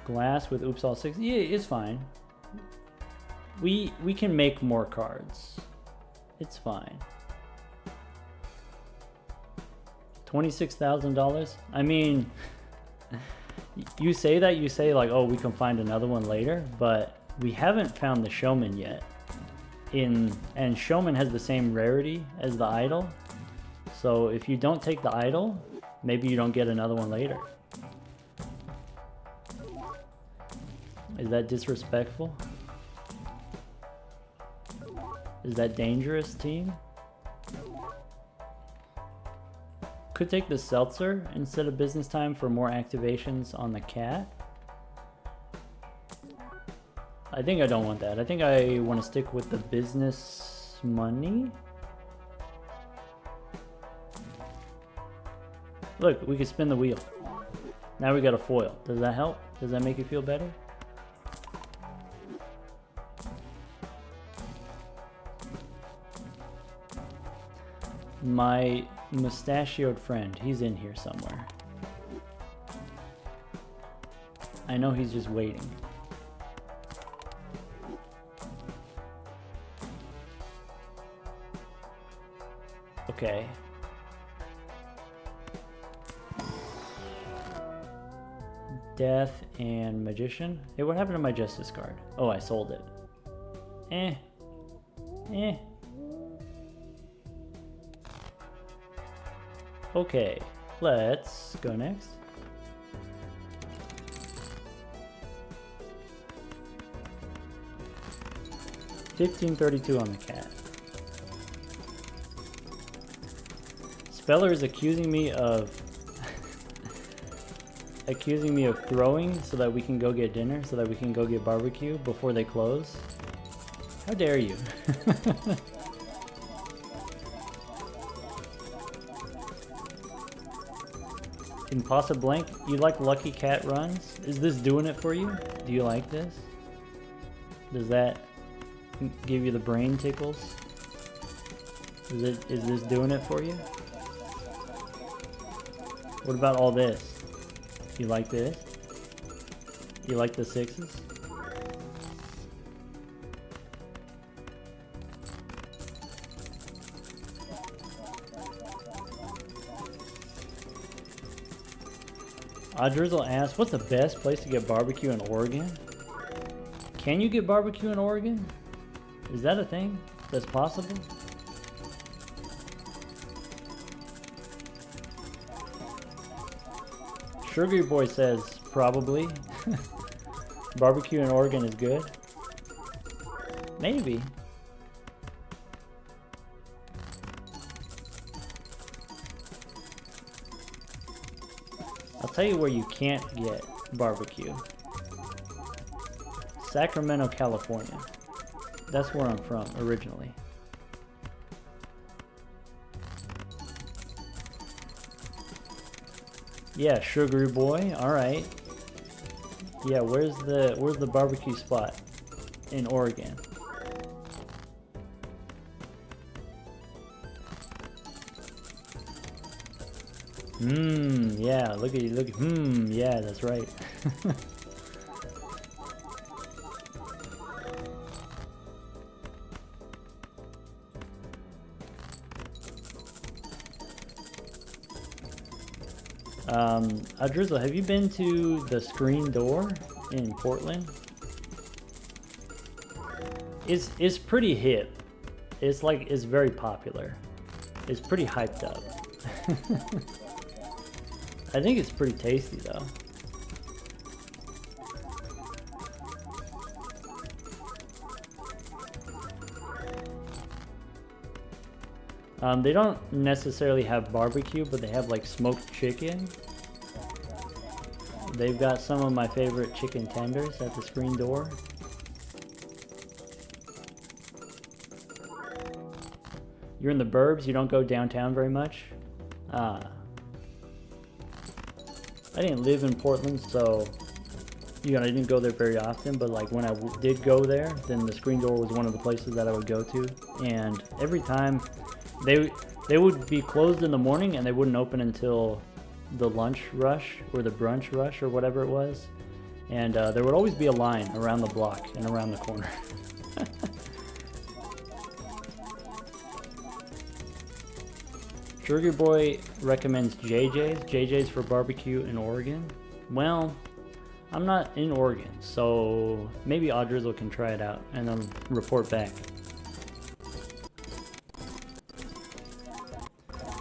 Glass with oops all six. Yeah, it's fine. We can make more cards. It's fine. $26,000. I mean, you say like, oh, we can find another one later, but we haven't found the showman yet. And showman has the same rarity as the idol. So if you don't take the idol, maybe you don't get another one later. Is that disrespectful? Is that dangerous, team? Could take the seltzer instead of business time for more activations on the cat. I think I don't want that. I think I want to stick with the business money. Look, we can spin the wheel. Now we got a foil. Does that help? Does that make you feel better? My mustachioed friend, he's in here somewhere. I know he's just waiting. Okay. Death and Magician. Hey, what happened to my Justice card? Oh, I sold it. Eh. Okay, let's go next. $15.32 on the cat. Speller is accusing me of throwing so that we can go get dinner, so that we can go get barbecue before they close. How dare you? Impasa Blank, you like Lucky Cat runs? Is this doing it for you? Do you like this? Does that give you the brain tickles? Is this doing it for you? What about all this? You like this? You like the sixes? Drizzle asks, what's the best place to get barbecue in Oregon? Can you get barbecue in Oregon? Is that a thing that's possible? Sugar Boy says, probably. Barbecue in Oregon is good. Maybe. I'll tell you where you can't get barbecue. Sacramento, California. That's where I'm from originally. Yeah, Sugar Boy. All right. Yeah, where's the barbecue spot in Oregon? Yeah, look at you, yeah, that's right. Drizzle, have you been to the Screen Door in Portland? It's pretty hip. It's very popular. It's pretty hyped up. I think it's pretty tasty though. They don't necessarily have barbecue, but they have like smoked chicken. They've got some of my favorite chicken tenders at the Screen Door. You're in the burbs, you don't go downtown very much? Ah. I didn't live in Portland, so I didn't go there very often, but like when I did go there, then the Screen Door was one of the places that I would go to. And every time they would be closed in the morning and they wouldn't open until the lunch rush or the brunch rush or whatever it was. And there would always be a line around the block and around the corner. Sugar Boy recommends JJ's. JJ's for barbecue in Oregon. Well, I'm not in Oregon, so maybe Audrizzle can try it out and then report back.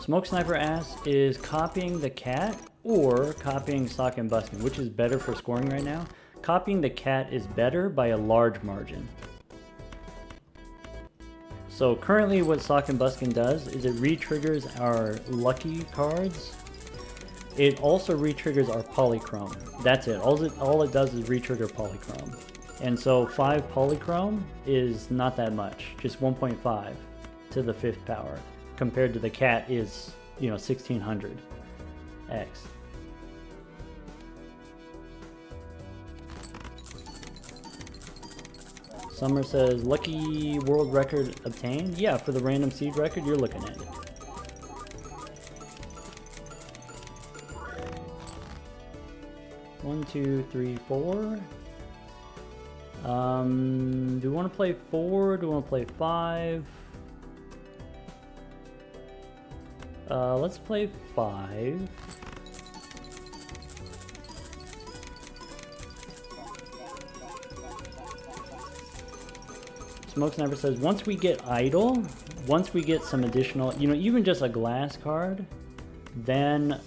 Smoke Sniper asks, is copying the cat or copying Sock and Buskin? Which is better for scoring right now? Copying the cat is better by a large margin. So currently what Sock and Buskin does is it re-triggers our lucky cards. It also re-triggers our polychrome. That's it. All it does is re-trigger polychrome. And so 5 polychrome is not that much, just 1.5 to the 5th power, compared to the cat is, 1600 X. Summer says, lucky world record obtained? Yeah, for the random seed record, you're looking at it. One, two, three, 4. Do we want to play 4? Do we want to play 5? Let's play 5. Smokes Never says, once we get idle, once we get some additional, you know, even just a glass card, then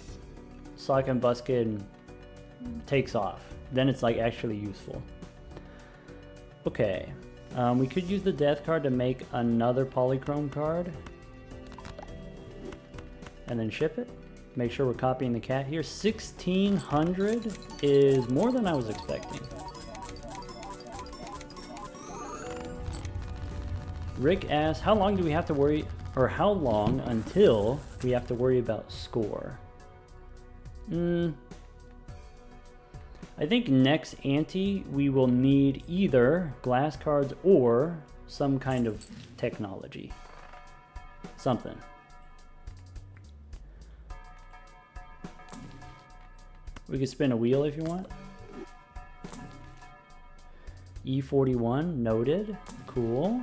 Sock and Buskin takes off. Then it's like actually useful. Okay, we could use the death card to make another polychrome card and then ship it. Make sure we're copying the cat here. 1600 is more than I was expecting. Rick asks, how long do we have to worry, or how long until we have to worry about score? I think next ante we will need either glass cards or some kind of technology. Something. We could spin a wheel if you want. E41, noted. Cool.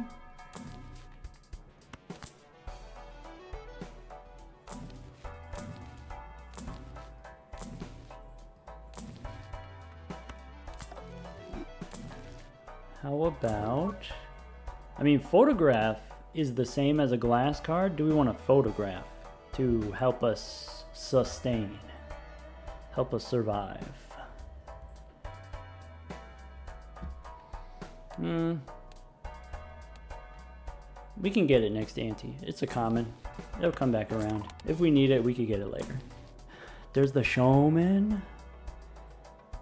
How about, I mean, photograph is the same as a glass card. Do we want a photograph to help us sustain, help us survive? We can get it next ante. It's a common. It'll come back around. If we need it, we could get it later. There's the showman.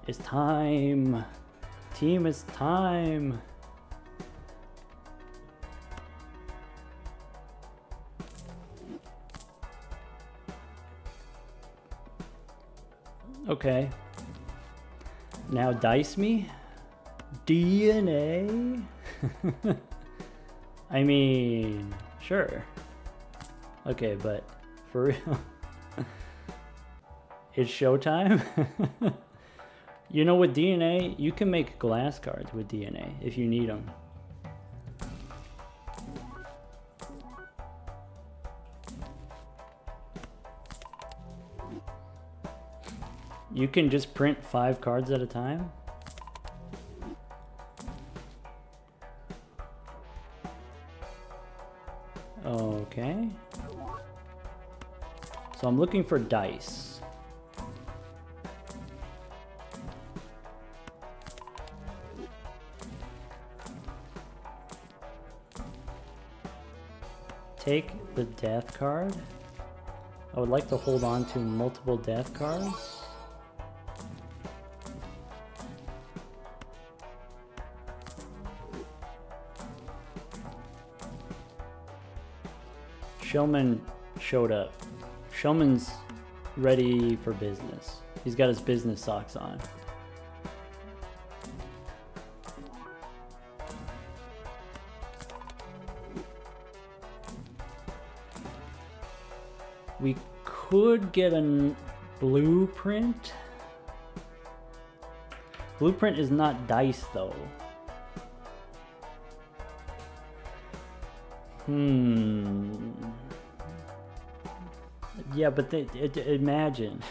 It's time. Team, it's time. Okay. Now dice me. DNA? I mean, sure. Okay, but for real. It's showtime? You know, with DNA, you can make glass cards with DNA if you need them. You can just print 5 cards at a time. Okay. So I'm looking for dice. Take the death card. I would like to hold on to multiple death cards. Showman showed up. Showman's ready for business. He's got his business socks on. We could get a blueprint. Blueprint is not dice though. Yeah, but imagine.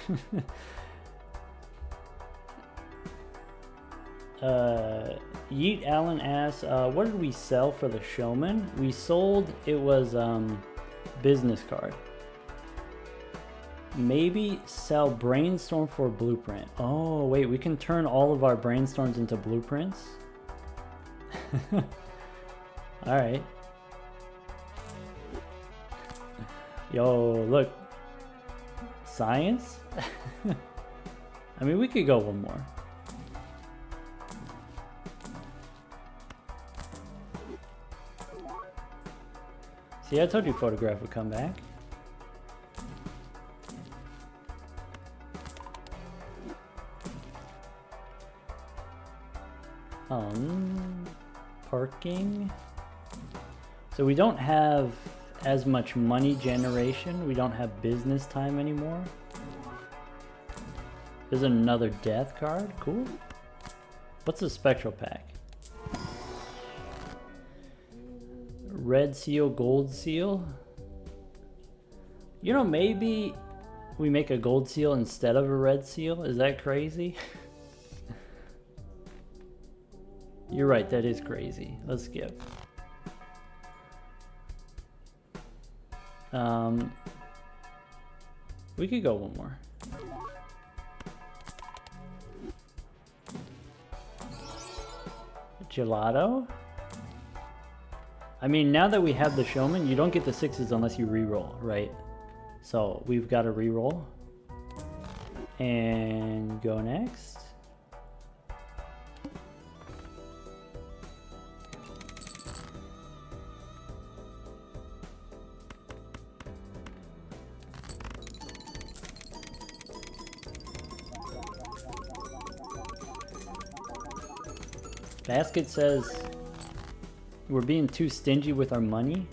Yeet Allen asks, what did we sell for the showman? We sold, it was business card. Maybe sell brainstorm for blueprint. Oh wait, we can turn all of our brainstorms into blueprints. All right. Yo, look. Science? I mean, we could go one more. See, I told you photograph would come back. Parking. So we don't have as much money generation. We don't have business time anymore. There's another death card. Cool. What's the spectral pack? Red seal, gold seal. You know, maybe we make a gold seal instead of a red seal. Is that crazy? You're right, that is crazy. Let's skip. We could go one more. Gelato? I mean, now that we have the showman, you don't get the 6s unless you re-roll, right? So we've got to re-roll. And go next. Basket says we're being too stingy with our money.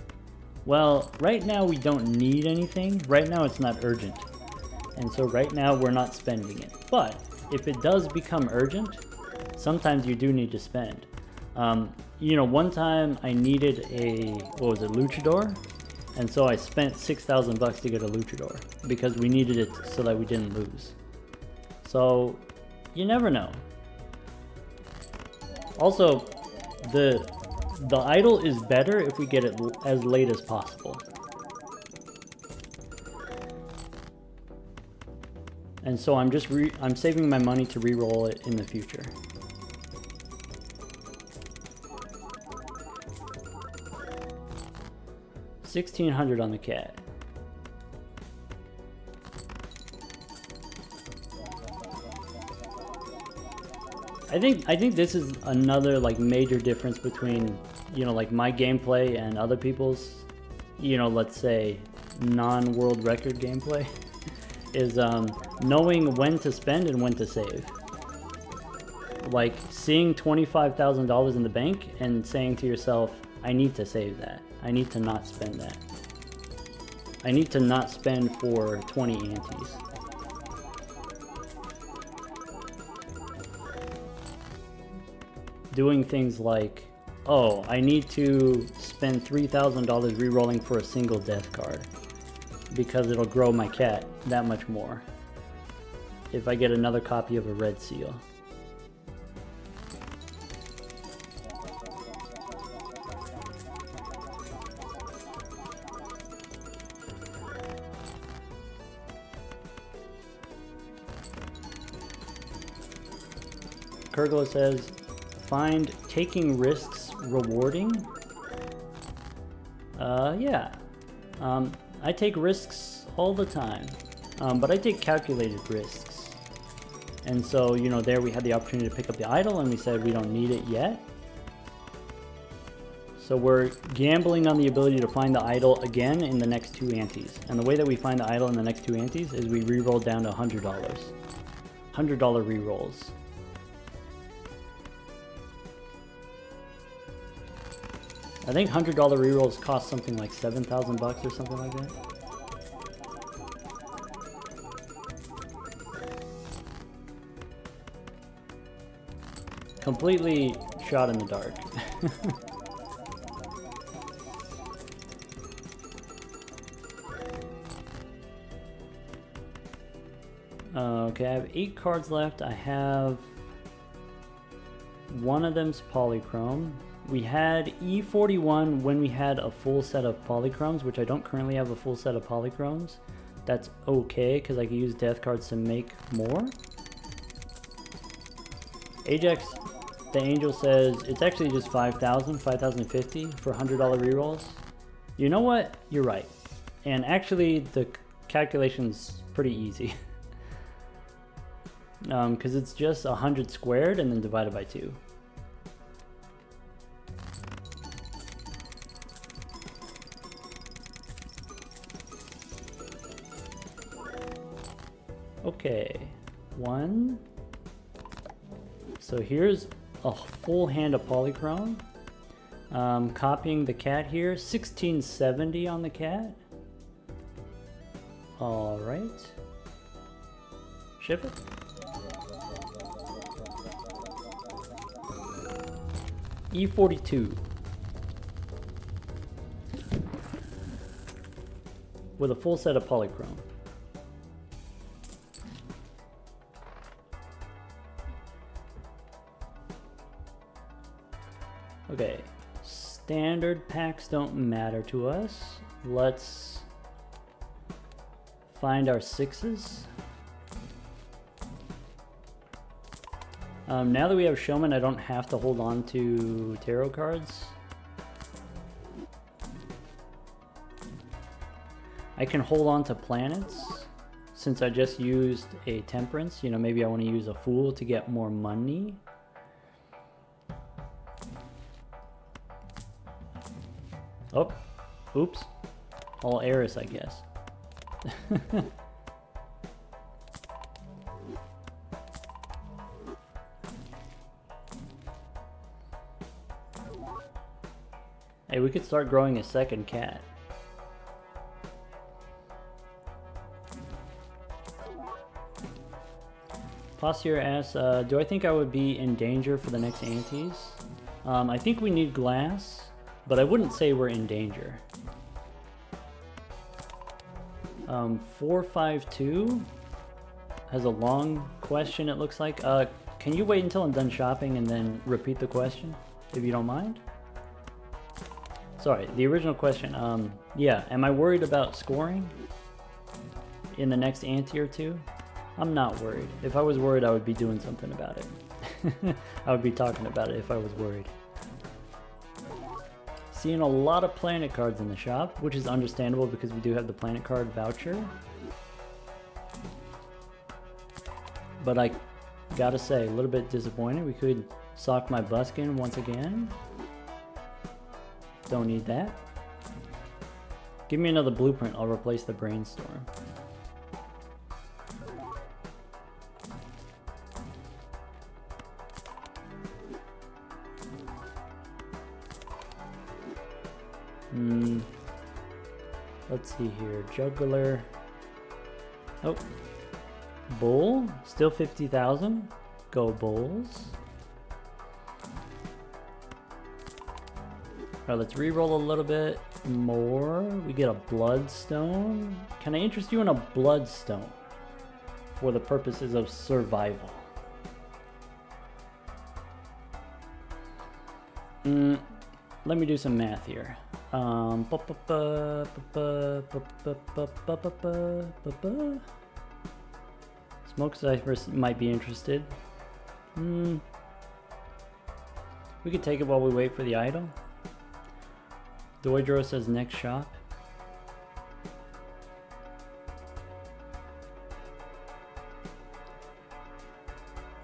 Well, right now we don't need anything. Right now it's not urgent. And so right now we're not spending it. But if it does become urgent, sometimes you do need to spend. You know, one time I needed a, what was it, luchador? And so I spent 6,000 bucks to get a luchador because we needed it so that we didn't lose. So you never know. Also, the idol is better if we get it as late as possible. And so I'm saving my money to re-roll it in the future. $1,600 on the cat. I think this is another like major difference between, you know, like my gameplay and other people's, you know, let's say non-world record gameplay is knowing when to spend and when to save. Like seeing $25,000 in the bank and saying to yourself, I need to save that. I need to not spend that. I need to not spend for 20 antes. Doing things like, oh, I need to spend $3,000 re-rolling for a single death card because it'll grow my cat that much more if I get another copy of a red seal. Kurgla says, find taking risks rewarding? Yeah. I take risks all the time, but I take calculated risks. And so, you know, there we had the opportunity to pick up the idol and we said we don't need it yet. So we're gambling on the ability to find the idol again in the next 2 antes. And the way that we find the idol in the next 2 antes is we re-roll down to $100. $100 re-rolls. I think $100 rerolls cost something like 7,000 bucks or something like that. Completely shot in the dark. Okay, I have 8 cards left. I have one of them's polychrome. We had E41 when we had a full set of polychromes, which I don't currently have a full set of polychromes. That's okay, because I can use death cards to make more. Ajax, the angel, says it's actually just 5,000, 5,050 for $100 rerolls. You know what? You're right. And actually, the calculation's pretty easy. Because it's just 100 squared and then divided by 2. Okay, 1. So here's a full hand of polychrome. Copying the cat here, 1670 on the cat. All right. Ship it. E42. With a full set of polychrome. Okay, standard packs don't matter to us. Let's find our 6s. Now that we have Showman, I don't have to hold on to tarot cards. I can hold on to planets. Since I just used a Temperance, you know, maybe I want to use a Fool to get more money. Oh, oops. All Eris, I guess. Hey, we could start growing a second cat. Posture asks, do I think I would be in danger for the next antes? I think we need glass, but I wouldn't say we're in danger. 452 has a long question, it looks like. Can you wait until I'm done shopping and then repeat the question, if you don't mind? Sorry, the original question, yeah, am I worried about scoring in the next ante or two? I'm not worried. If I was worried, I would be doing something about it. I would be talking about it if I was worried. Seeing a lot of planet cards in the shop, which is understandable because we do have the planet card voucher. But I gotta say, a little bit disappointed. We could sock my buskin once again. Don't need that. Give me another blueprint, I'll replace the brainstorm. Let's see here, juggler. Oh, bull, still 50,000. Go bulls. Alright, let's re-roll a little bit more. We get a bloodstone. Can I interest you in a bloodstone for the purposes of survival? Let me do some math here. Smoke Cypress might be interested. We could take it while we wait for the item. Doidro says next shop.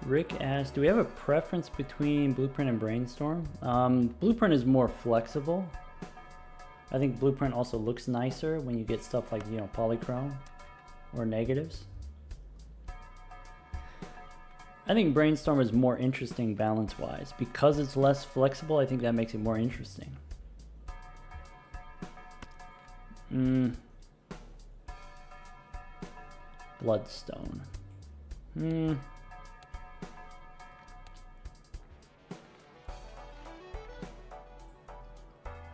Rick asks, do we have a preference between Blueprint and Brainstorm? Blueprint is more flexible. I think Blueprint also looks nicer when you get stuff like, you know, polychrome or negatives. I think Brainstorm is more interesting balance-wise. Because it's less flexible, I think that makes it more interesting. Bloodstone.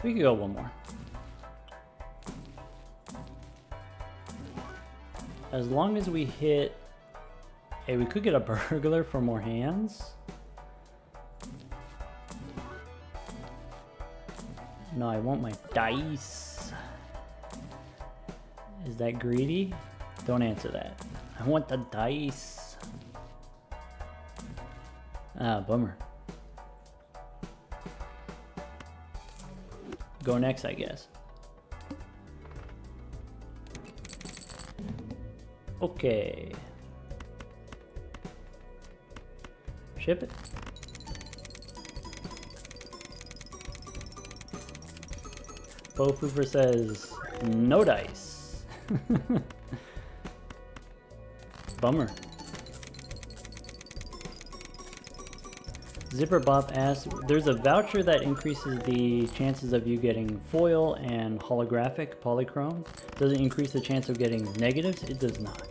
We could go one more. As long as we hit... Hey, we could get a burglar for more hands. No, I want my dice. Is that greedy? Don't answer that. I want the dice. Ah, bummer. Go next, I guess. Okay. Ship it. Bofoofer says no dice. Bummer. Zipper Bop asks, there's a voucher that increases the chances of you getting foil and holographic polychrome. Does it increase the chance of getting negatives? It does not.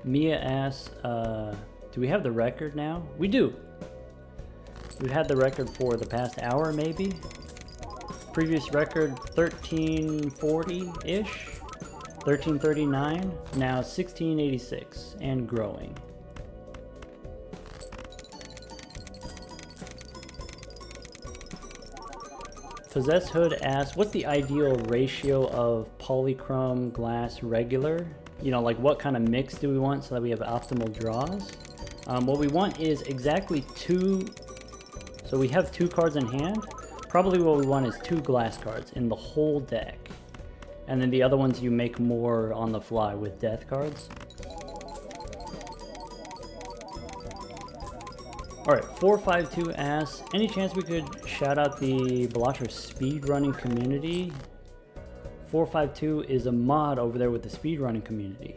Mia asks, do we have the record now? We do. We've had the record for the past hour, maybe. Previous record 1340-ish. 1339, now 1686, and growing. Possess Hood asks, what's the ideal ratio of polychrome, glass, regular? You know, like what kind of mix do we want so that we have optimal draws? What we want is exactly 2, so we have 2 cards in hand. Probably what we want is 2 glass cards in the whole deck. And then the other ones you make more on the fly with death cards. Alright, 452 asks, any chance we could shout out the Balatro speedrunning community? 452 is a mod over there with the speedrunning community.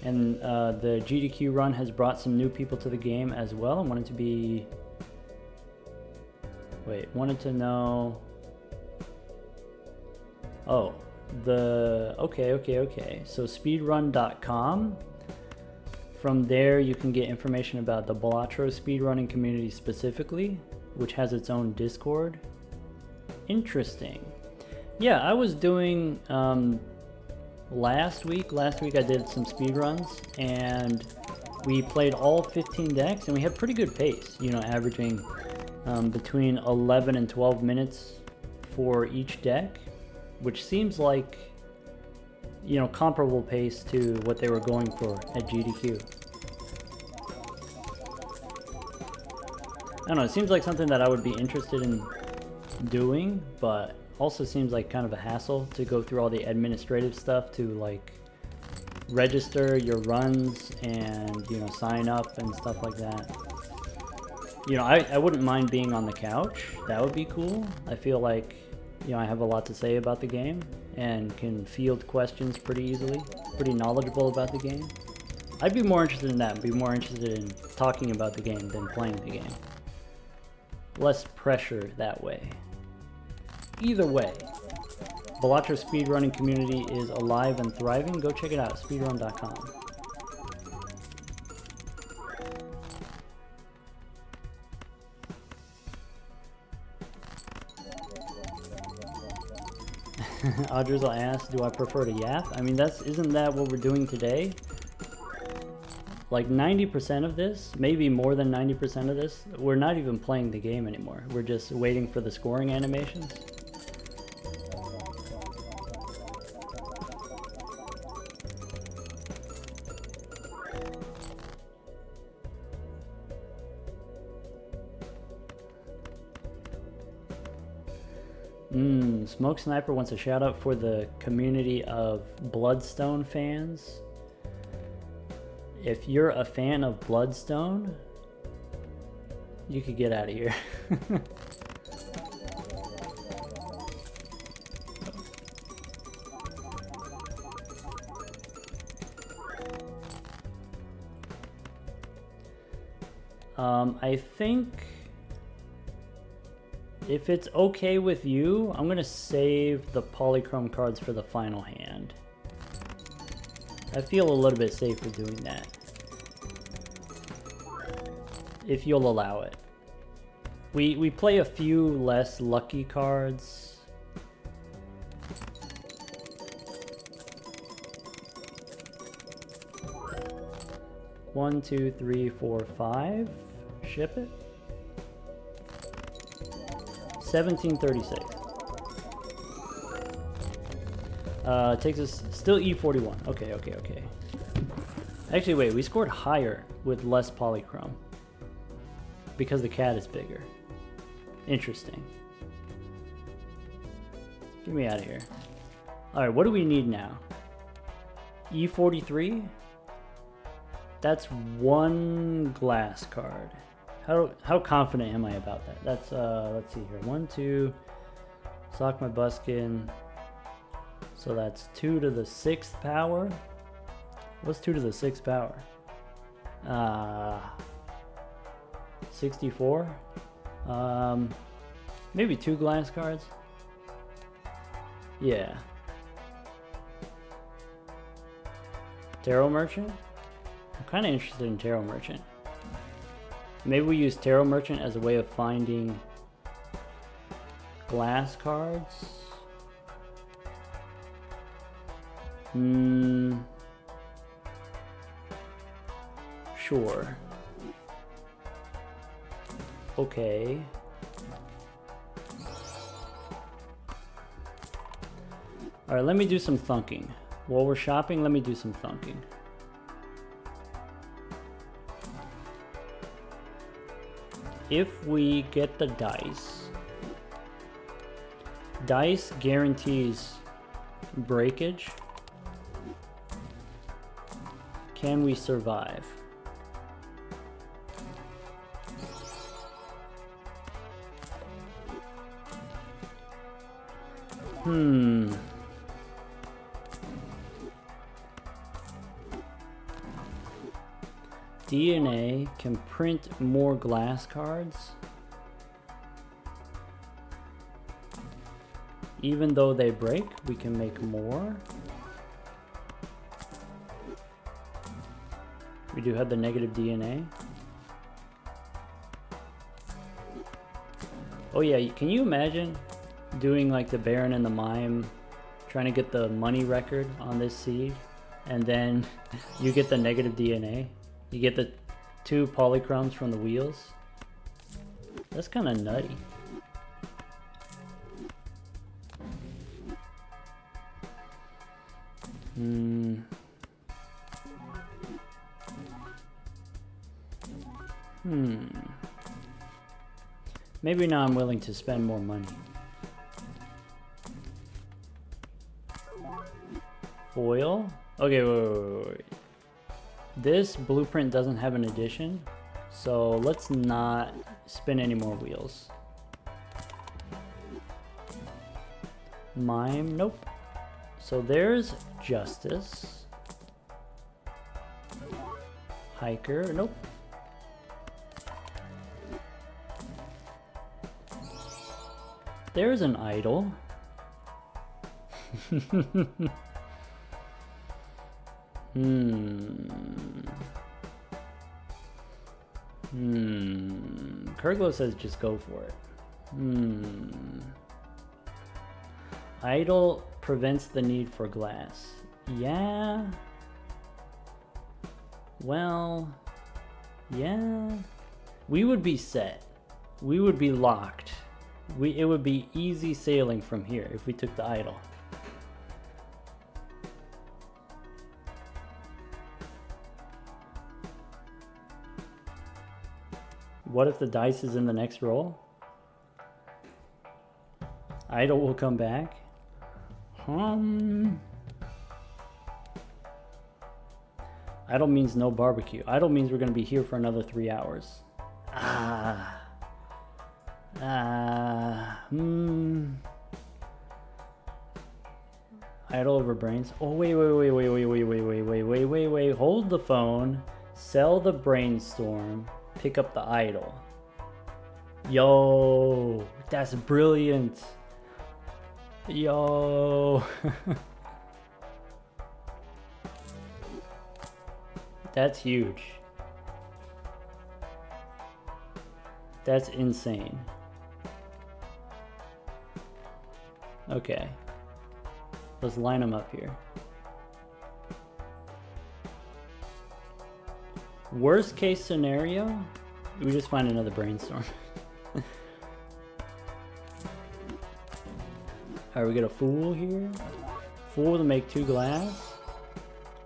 And the GDQ run has brought some new people to the game as well. I wanted to be... Wait, wanted to know... Oh, the... Okay. So speedrun.com. From there, you can get information about the Balatro speedrunning community specifically, which has its own Discord. Interesting. Yeah, I was doing last week I did some speedruns, and we played all 15 decks, and we had pretty good pace, you know, averaging between 11 and 12 minutes for each deck, which seems like, you know, comparable pace to what they were going for at GDQ. I don't know, it seems like something that I would be interested in doing, but also seems like kind of a hassle to go through all the administrative stuff to like register your runs and, you know, sign up and stuff like that. You know, I wouldn't mind being on the couch. That would be cool. I feel like, you know, I have a lot to say about the game and can field questions pretty easily, pretty knowledgeable about the game. I'd be more interested in that, be more interested in talking about the game than playing the game. Less pressure that way. Either way, Balatro speedrunning community is alive and thriving. Go check it out, speedrun.com. Audrizzle asks, do I prefer to yap? I mean, isn't that what we're doing today? Like 90% of this, maybe more than 90% of this, we're not even playing the game anymore. We're just waiting for the scoring animations. Smoke Sniper wants a shout out for the community of Bloodstone fans. If you're a fan of Bloodstone, you could get out of here. I think if it's okay with you, I'm gonna save the polychrome cards for the final hand. I feel a little bit safer doing that, if you'll allow it. We play a few less lucky cards. One, two, three, four, five. Ship it. 1736. Takes us still E41. Okay. Actually, wait, we scored higher with less polychrome because the cat is bigger. Interesting. Get me out of here. All right, what do we need now? E43. That's one glass card. How confident am I about that? That's let's see here. 1, 2. Sock my buskin. So that's 2 to the 6th power. What's 2 to the 6th power? 64. Maybe 2 glass cards. Yeah. Tarot Merchant? I'm kind of interested in Tarot Merchant. Maybe we use Tarot Merchant as a way of finding glass cards. Sure. Okay. Alright, let me do some thunking. While we're shopping, let me do some thunking. If we get the dice, dice guarantees breakage. Can we survive? DNA can print more glass cards. Even though they break, we can make more. We do have the negative DNA. Oh yeah, can you imagine doing like the Baron and the Mime, trying to get the money record on this seed, and then you get the negative DNA? You get the 2 polychromes from the wheels? That's kind of nutty. Maybe now I'm willing to spend more money. Foil? Okay, wait. This blueprint doesn't have an addition, so let's not spin any more wheels. Mime, nope. So there's Justice. Hiker, nope. There's an idol. Kurglo says just go for it. Idol prevents the need for glass. Yeah. Well, yeah. We would be set. We would be locked. It would be easy sailing from here if we took the idol. What if the dice is in the next roll? Idol will come back. Idle means no barbecue. Idle means we're going to be here for another 3 hours. Idle over brains. Oh, wait. Hold the phone. Sell the brainstorm. Pick up the idol. Yo, that's brilliant. Yo. That's huge. That's insane. Okay. Let's line them up here. Worst case scenario, we just find another brainstorm. Alright, we get a fool here. Fool to make 2 glass.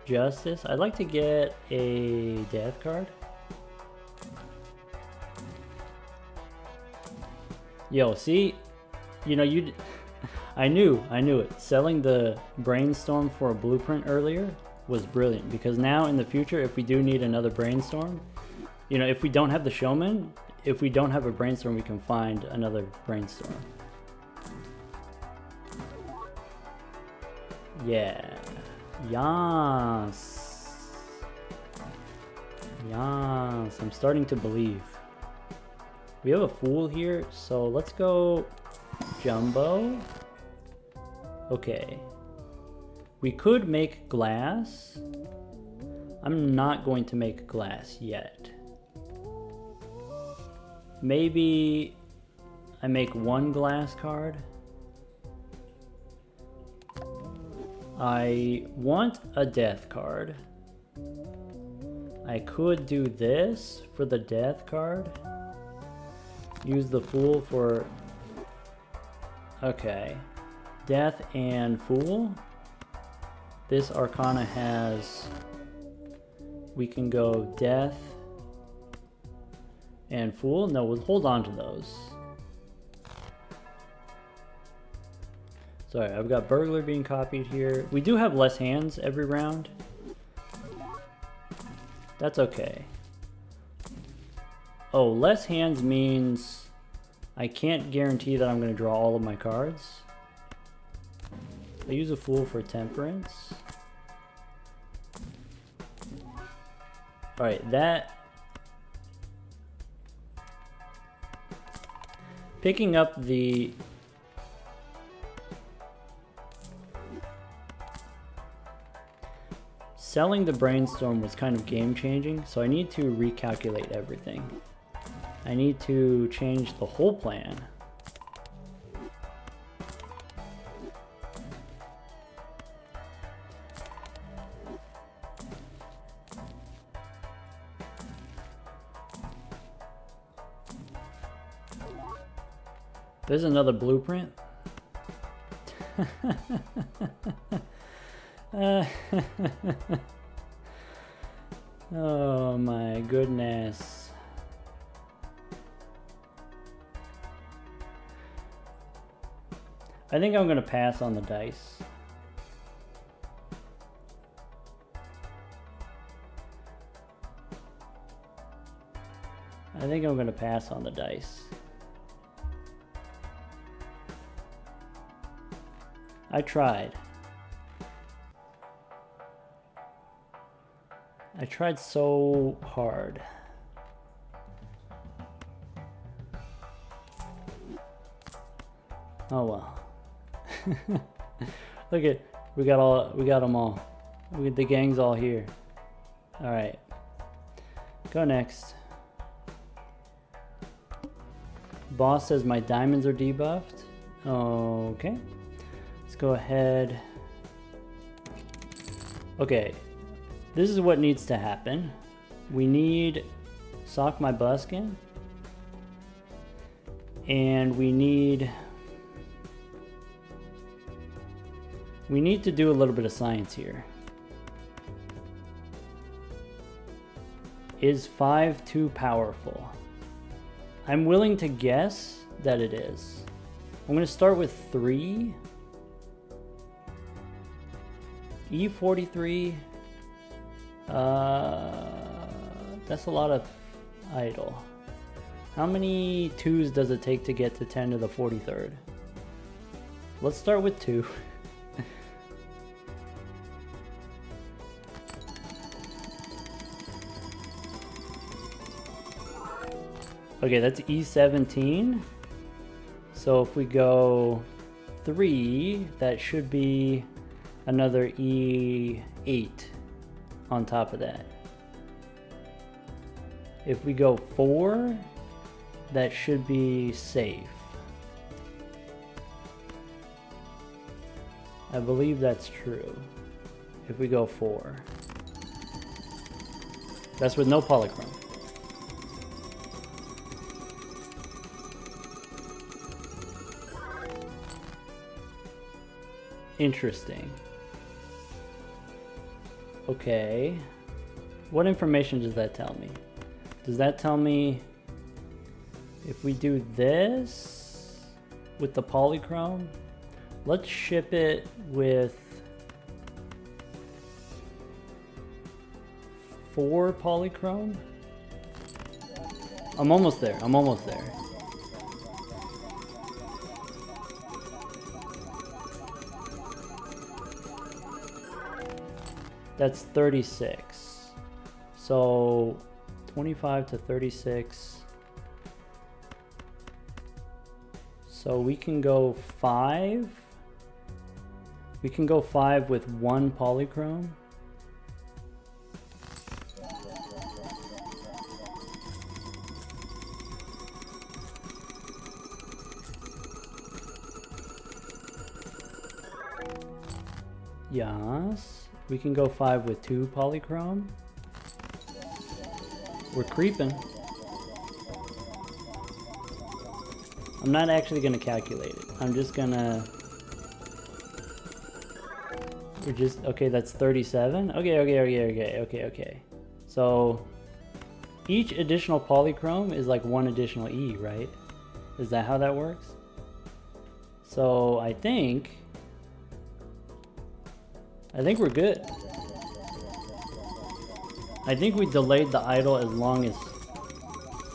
Justice. I'd like to get a death card. Yo, see? You know, I knew it. Selling the brainstorm for a blueprint earlier was brilliant, because now in the future, if we do need another brainstorm, you know, if we don't have the showman, if we don't have a brainstorm, we can find another brainstorm. Yeah. Yes. Yes. I'm starting to believe. We have a fool here, so let's go Jumbo. Okay. We could make glass. I'm not going to make glass yet. Maybe I make 1 glass card. I want a death card. I could do this for the death card. Use the fool for... Okay. Death and Fool. This Arcana has, we can go Death and Fool. No, we'll hold on to those. Sorry, I've got Burglar being copied here. We do have less hands every round. That's okay. Oh, less hands means I can't guarantee that I'm going to draw all of my cards. I use a Fool for Temperance. Alright, that... Picking up the... Selling the Brainstorm was kind of game-changing, so I need to recalculate everything. I need to change the whole plan. There's another blueprint. Oh my goodness. I think I'm gonna pass on the dice. I think I'm gonna pass on the dice. I tried. I tried so hard. Oh well. Look at, we got them all. The gang's all here. All right. Go next. Boss says my diamonds are debuffed. Okay. Let's go ahead. Okay. This is what needs to happen. We need Sock My Buskin. And we need to do a little bit of science here. Is 5 too powerful? I'm willing to guess that it is. I'm going to start with 3. E43. That's a lot of idle. How many 2s does it take to get to 10 to the 43rd? Let's start with 2. Okay, that's E17. So if we go 3, that should be another E8 on top of that. If we go 4, that should be safe. I believe that's true. If we go 4. That's with no polychrome. Interesting. Okay. What information does that tell me? Does that tell me if we do this with the polychrome? Let's ship it with 4 polychrome. I'm almost there. I'm almost there. That's 36. So 25 to 36. So we can go 5. We can go 5 with 1 polychrome. Yes. We can go 5 with 2 polychrome. We're creeping. I'm not actually going to calculate it. I'm just going to We're just, okay, that's 37. Okay. So each additional polychrome is like one additional E, right? Is that how that works? So I think we're good. I think we delayed the idle as long as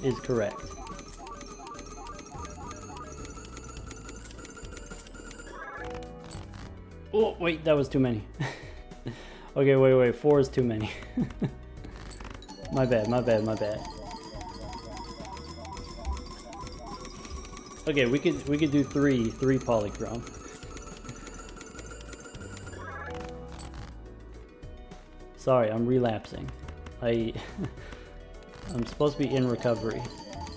is correct. Oh, wait, that was too many. Okay, wait, 4 is too many. My bad. Okay, we could do three polychrome. Sorry, I'm relapsing. I'm supposed to be in recovery.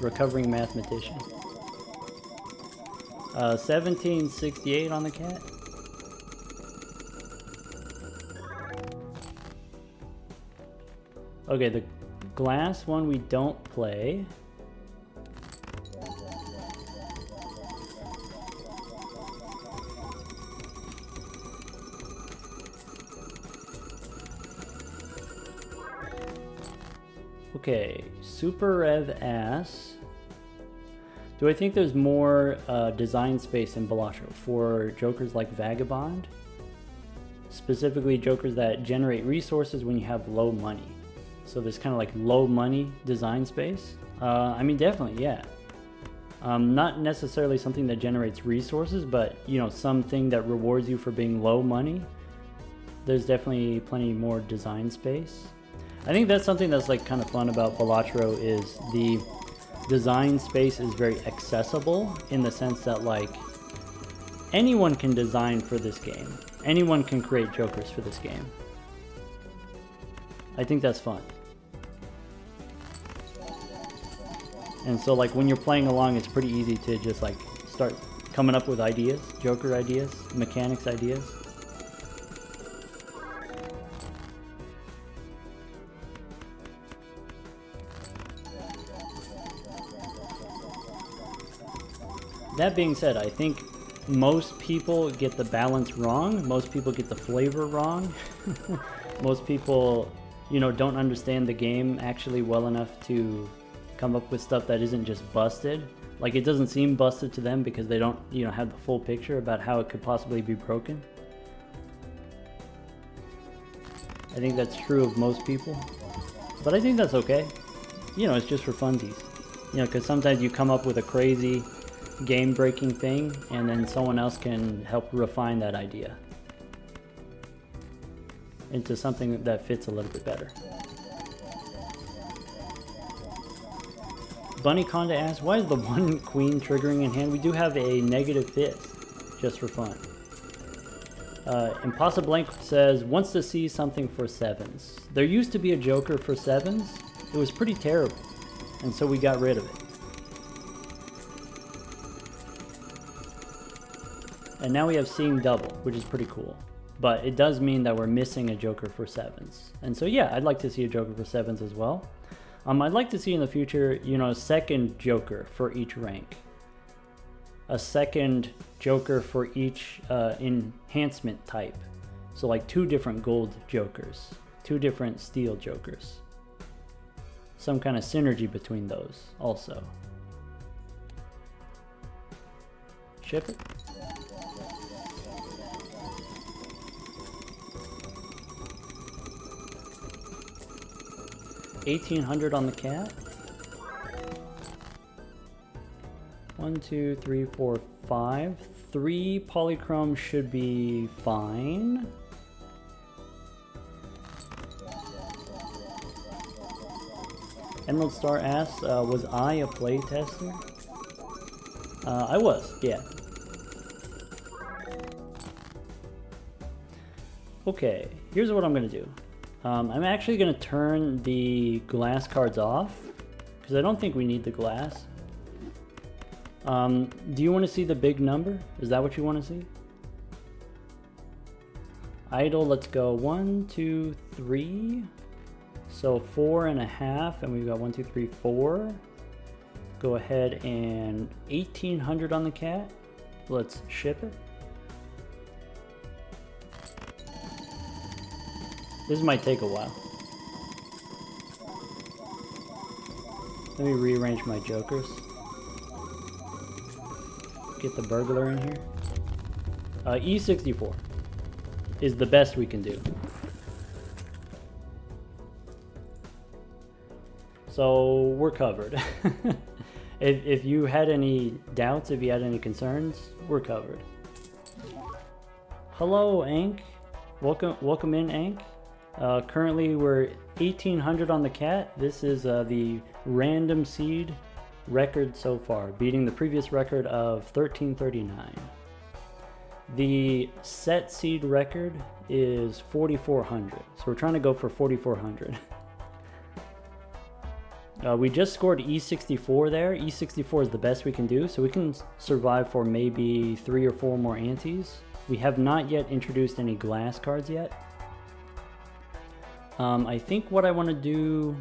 Recovering mathematician. 1768 on the cat. Okay, the glass one we don't play. Okay, Super Rev asks, do I think there's more design space in Balatro for jokers like Vagabond? Specifically jokers that generate resources when you have low money. So there's kind of like low money design space. I mean, definitely, yeah. Not necessarily something that generates resources, but you know, something that rewards you for being low money. There's definitely plenty more design space. I think that's something that's like kind of fun about Balatro is the design space is very accessible in the sense that like anyone can design for this game. Anyone can create jokers for this game. I think that's fun. And so like when you're playing along, it's pretty easy to just like start coming up with ideas, joker ideas, mechanics ideas. That being said, I think most people get the balance wrong. Most people get the flavor wrong. Most people, you know, don't understand the game actually well enough to come up with stuff that isn't just busted. Like it doesn't seem busted to them because they don't, you know, have the full picture about how it could possibly be broken. I think that's true of most people. But I think that's okay. You know, it's just for funsies. You know, because sometimes you come up with a crazy game-breaking thing and then someone else can help refine that idea into something that fits a little bit better. Bunny Conda asks, why is the one queen triggering in hand? We do have a negative fifth, just for fun. Impossible Blank says, wants to see something for sevens. There used to be a joker for sevens. It was pretty terrible, and so we got rid of it. And now we have Seeing Double, which is pretty cool. But it does mean that we're missing a joker for sevens. And so yeah, I'd like to see a joker for sevens as well. I'd like to see in the future, you know, a second joker for each rank. A second joker for each enhancement type. So like 2 different gold jokers, 2 different steel jokers. Some kind of synergy between those also. Ship it. $1,800 on the cat. 1, 2, 3, 4, 5. 3 polychrome should be fine. Emerald Star asks, was I a playtester? I was, yeah. Okay, here's what I'm gonna do. I'm actually going to turn the glass cards off because I don't think we need the glass. Do you want to see the big number? Is that what you want to see? Idle, let's go 1, 2, 3. So 4.5, and we've got 1, 2, 3, 4. Go ahead and 1,800 on the cat. Let's ship it. This might take a while. Let me rearrange my jokers. Get the burglar in here. E64 is the best we can do. So we're covered. If you had any doubts, if you had any concerns, we're covered. Hello, Ank. Welcome in, Ank. Currently we're 1800 on the cat. This is the random seed record so far, beating the previous record of 1339. The set seed record is 4400, so we're trying to go for 4400. We just scored E64 there. E64 is the best we can do, so we can survive for maybe 3 or 4 more antes. We have not yet introduced any glass cards yet. I think what I want to do,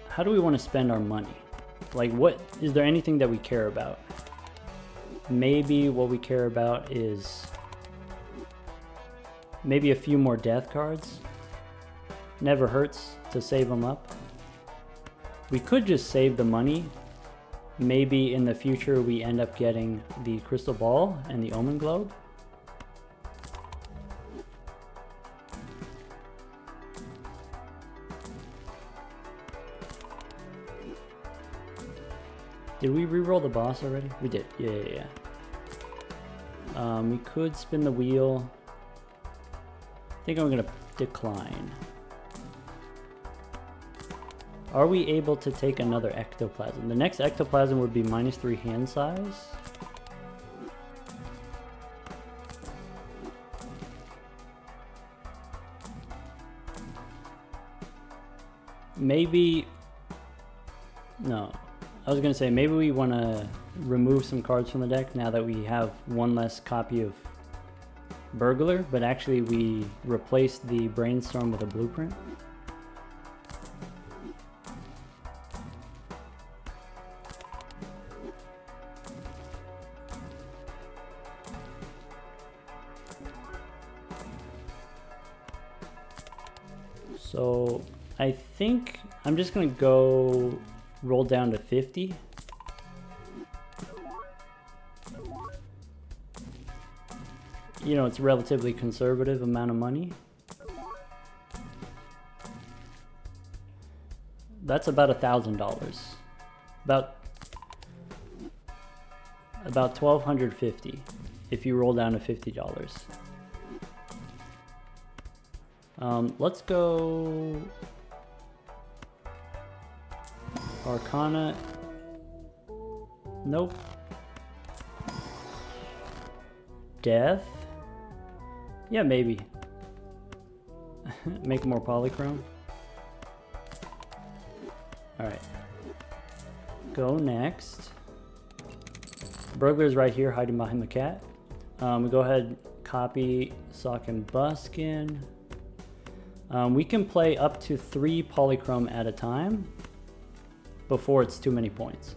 how do we want to spend our money? Like, what, is there anything that we care about? Maybe what we care about is maybe a few more death cards. Never hurts to save them up. We could just save the money. Maybe in the future we end up getting the crystal ball and the omen globe. Did we re-roll the boss already? We did. Yeah. We could spin the wheel. I think I'm gonna decline. Are we able to take another ectoplasm? The next ectoplasm would be -3 hand size. Maybe, no. I was gonna say maybe we want to remove some cards from the deck now that we have one less copy of Burglar, but actually we replaced the Brainstorm with a Blueprint. So I think I'm just gonna go roll down to 50. You know, it's a relatively conservative amount of money. That's about $1,000. About 1,250 if you roll down to $50. Let's go Arcana. Nope. Death. Yeah, maybe. Make more polychrome. Alright. Go next. Burglar's right here hiding behind the cat. We go ahead, copy Sock and Buskin. We can play up to 3 polychrome at a time before it's too many points.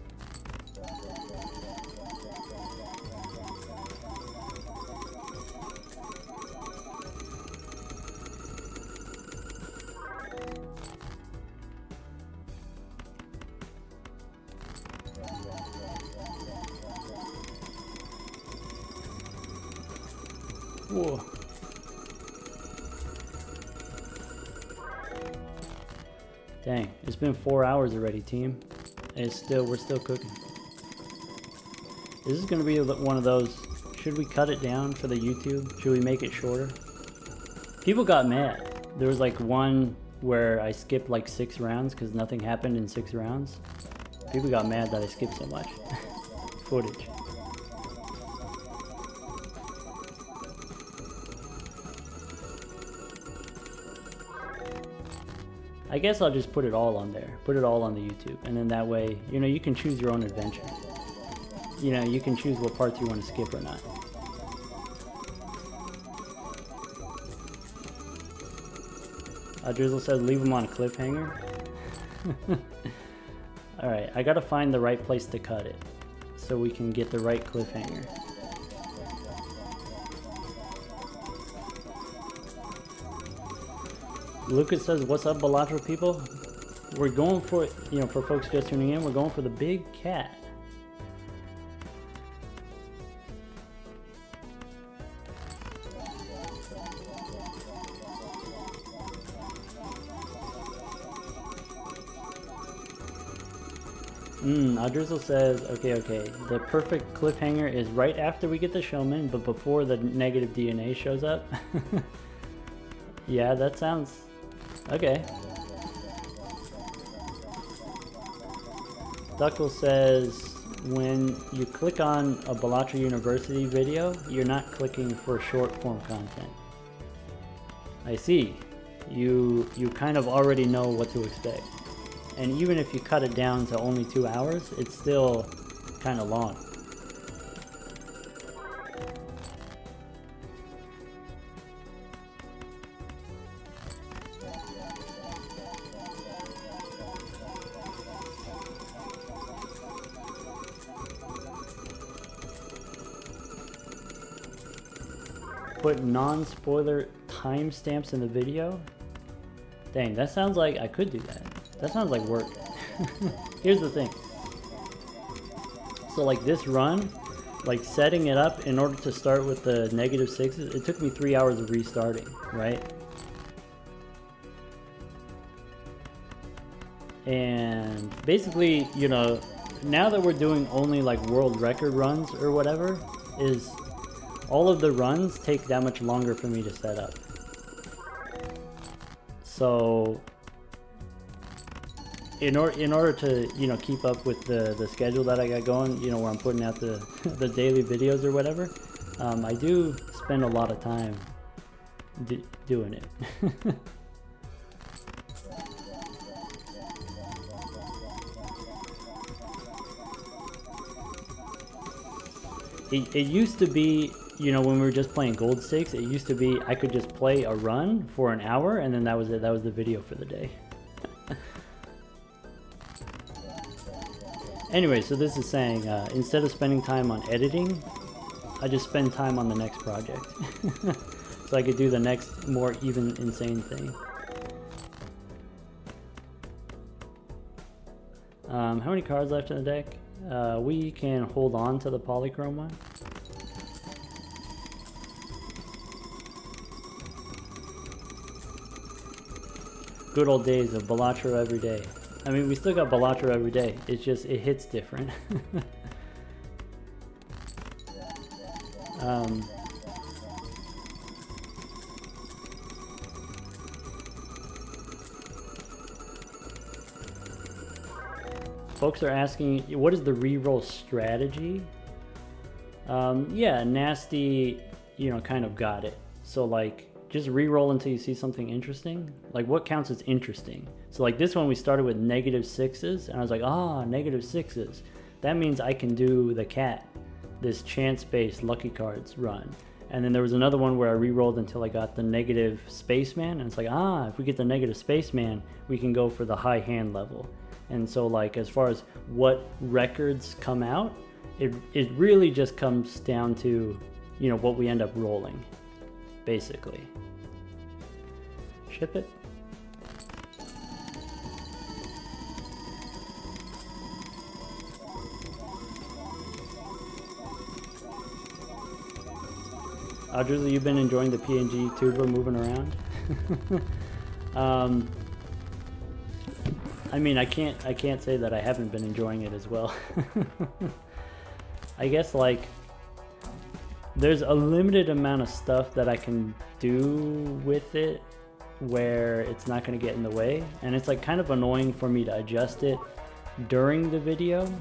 Whoa. Dang, it's been 4 hours already, team. And we're still cooking. This is gonna be one of those, should we cut it down for the YouTube? Should we make it shorter? People got mad. There was like one where I skipped like 6 rounds because nothing happened in 6 rounds. People got mad that I skipped so much footage. I guess I'll just put it all on there. Put it all on the YouTube. And then that way, you know, you can choose your own adventure. You know, you can choose what parts you want to skip or not. Drizzle says leave them on a cliffhanger. Alright, I gotta find the right place to cut it so we can get the right cliffhanger. Lucas says, "What's up, Balatro people? We're going for, for folks just tuning in, we're going for the big cat." Adrizzle says, okay, the perfect cliffhanger is right after we get the showman, but before the negative DNA shows up. Yeah, that sounds... okay. Duckle says, when you click on a Balatro University video, you're not clicking for short form content. I see. You kind of already know what to expect. And even if you cut it down to only 2 hours, it's still kind of long. Put non-spoiler timestamps in the video? Dang, that sounds like I could do that. That sounds like work. Here's the thing. So like this run, like setting it up in order to start with the -6s, it took me 3 hours of restarting, right? And basically, now that we're doing only like world record runs or whatever, is all of the runs take that much longer for me to set up. So in order to keep up with the schedule that I got going, where I'm putting out the the daily videos or whatever, I do spend a lot of time doing it. It used to be, when we were just playing Gold Stakes, it used to be I could just play a run for an hour and then that was it. That was the video for the day. Anyway, so this is saying, instead of spending time on editing, I just spend time on the next project. So I could do the next more even insane thing. How many cards left in the deck? We can hold on to the polychrome one. Good old days of Balatro every day. I mean, we still got Balatro every day. It's just, it hits different. Folks are asking, what is the reroll strategy? Yeah, Nasty, kind of got it. So like, just reroll until you see something interesting. Like, what counts as interesting? So like this one, we started with -6s, and I was like, -6s. That means I can do the cat, this chance-based lucky cards run. And then there was another one where I re-rolled until I got the negative spaceman, and it's like, if we get the negative spaceman, we can go for the high hand level. And so like, as far as what records come out, it really just comes down to, what we end up rolling, basically. Ship it. Drizzle, you've been enjoying the PNG tuber moving around? I mean, I can't say that I haven't been enjoying it as well. I guess like there's a limited amount of stuff that I can do with it where it's not going to get in the way, and it's like kind of annoying for me to adjust it during the video,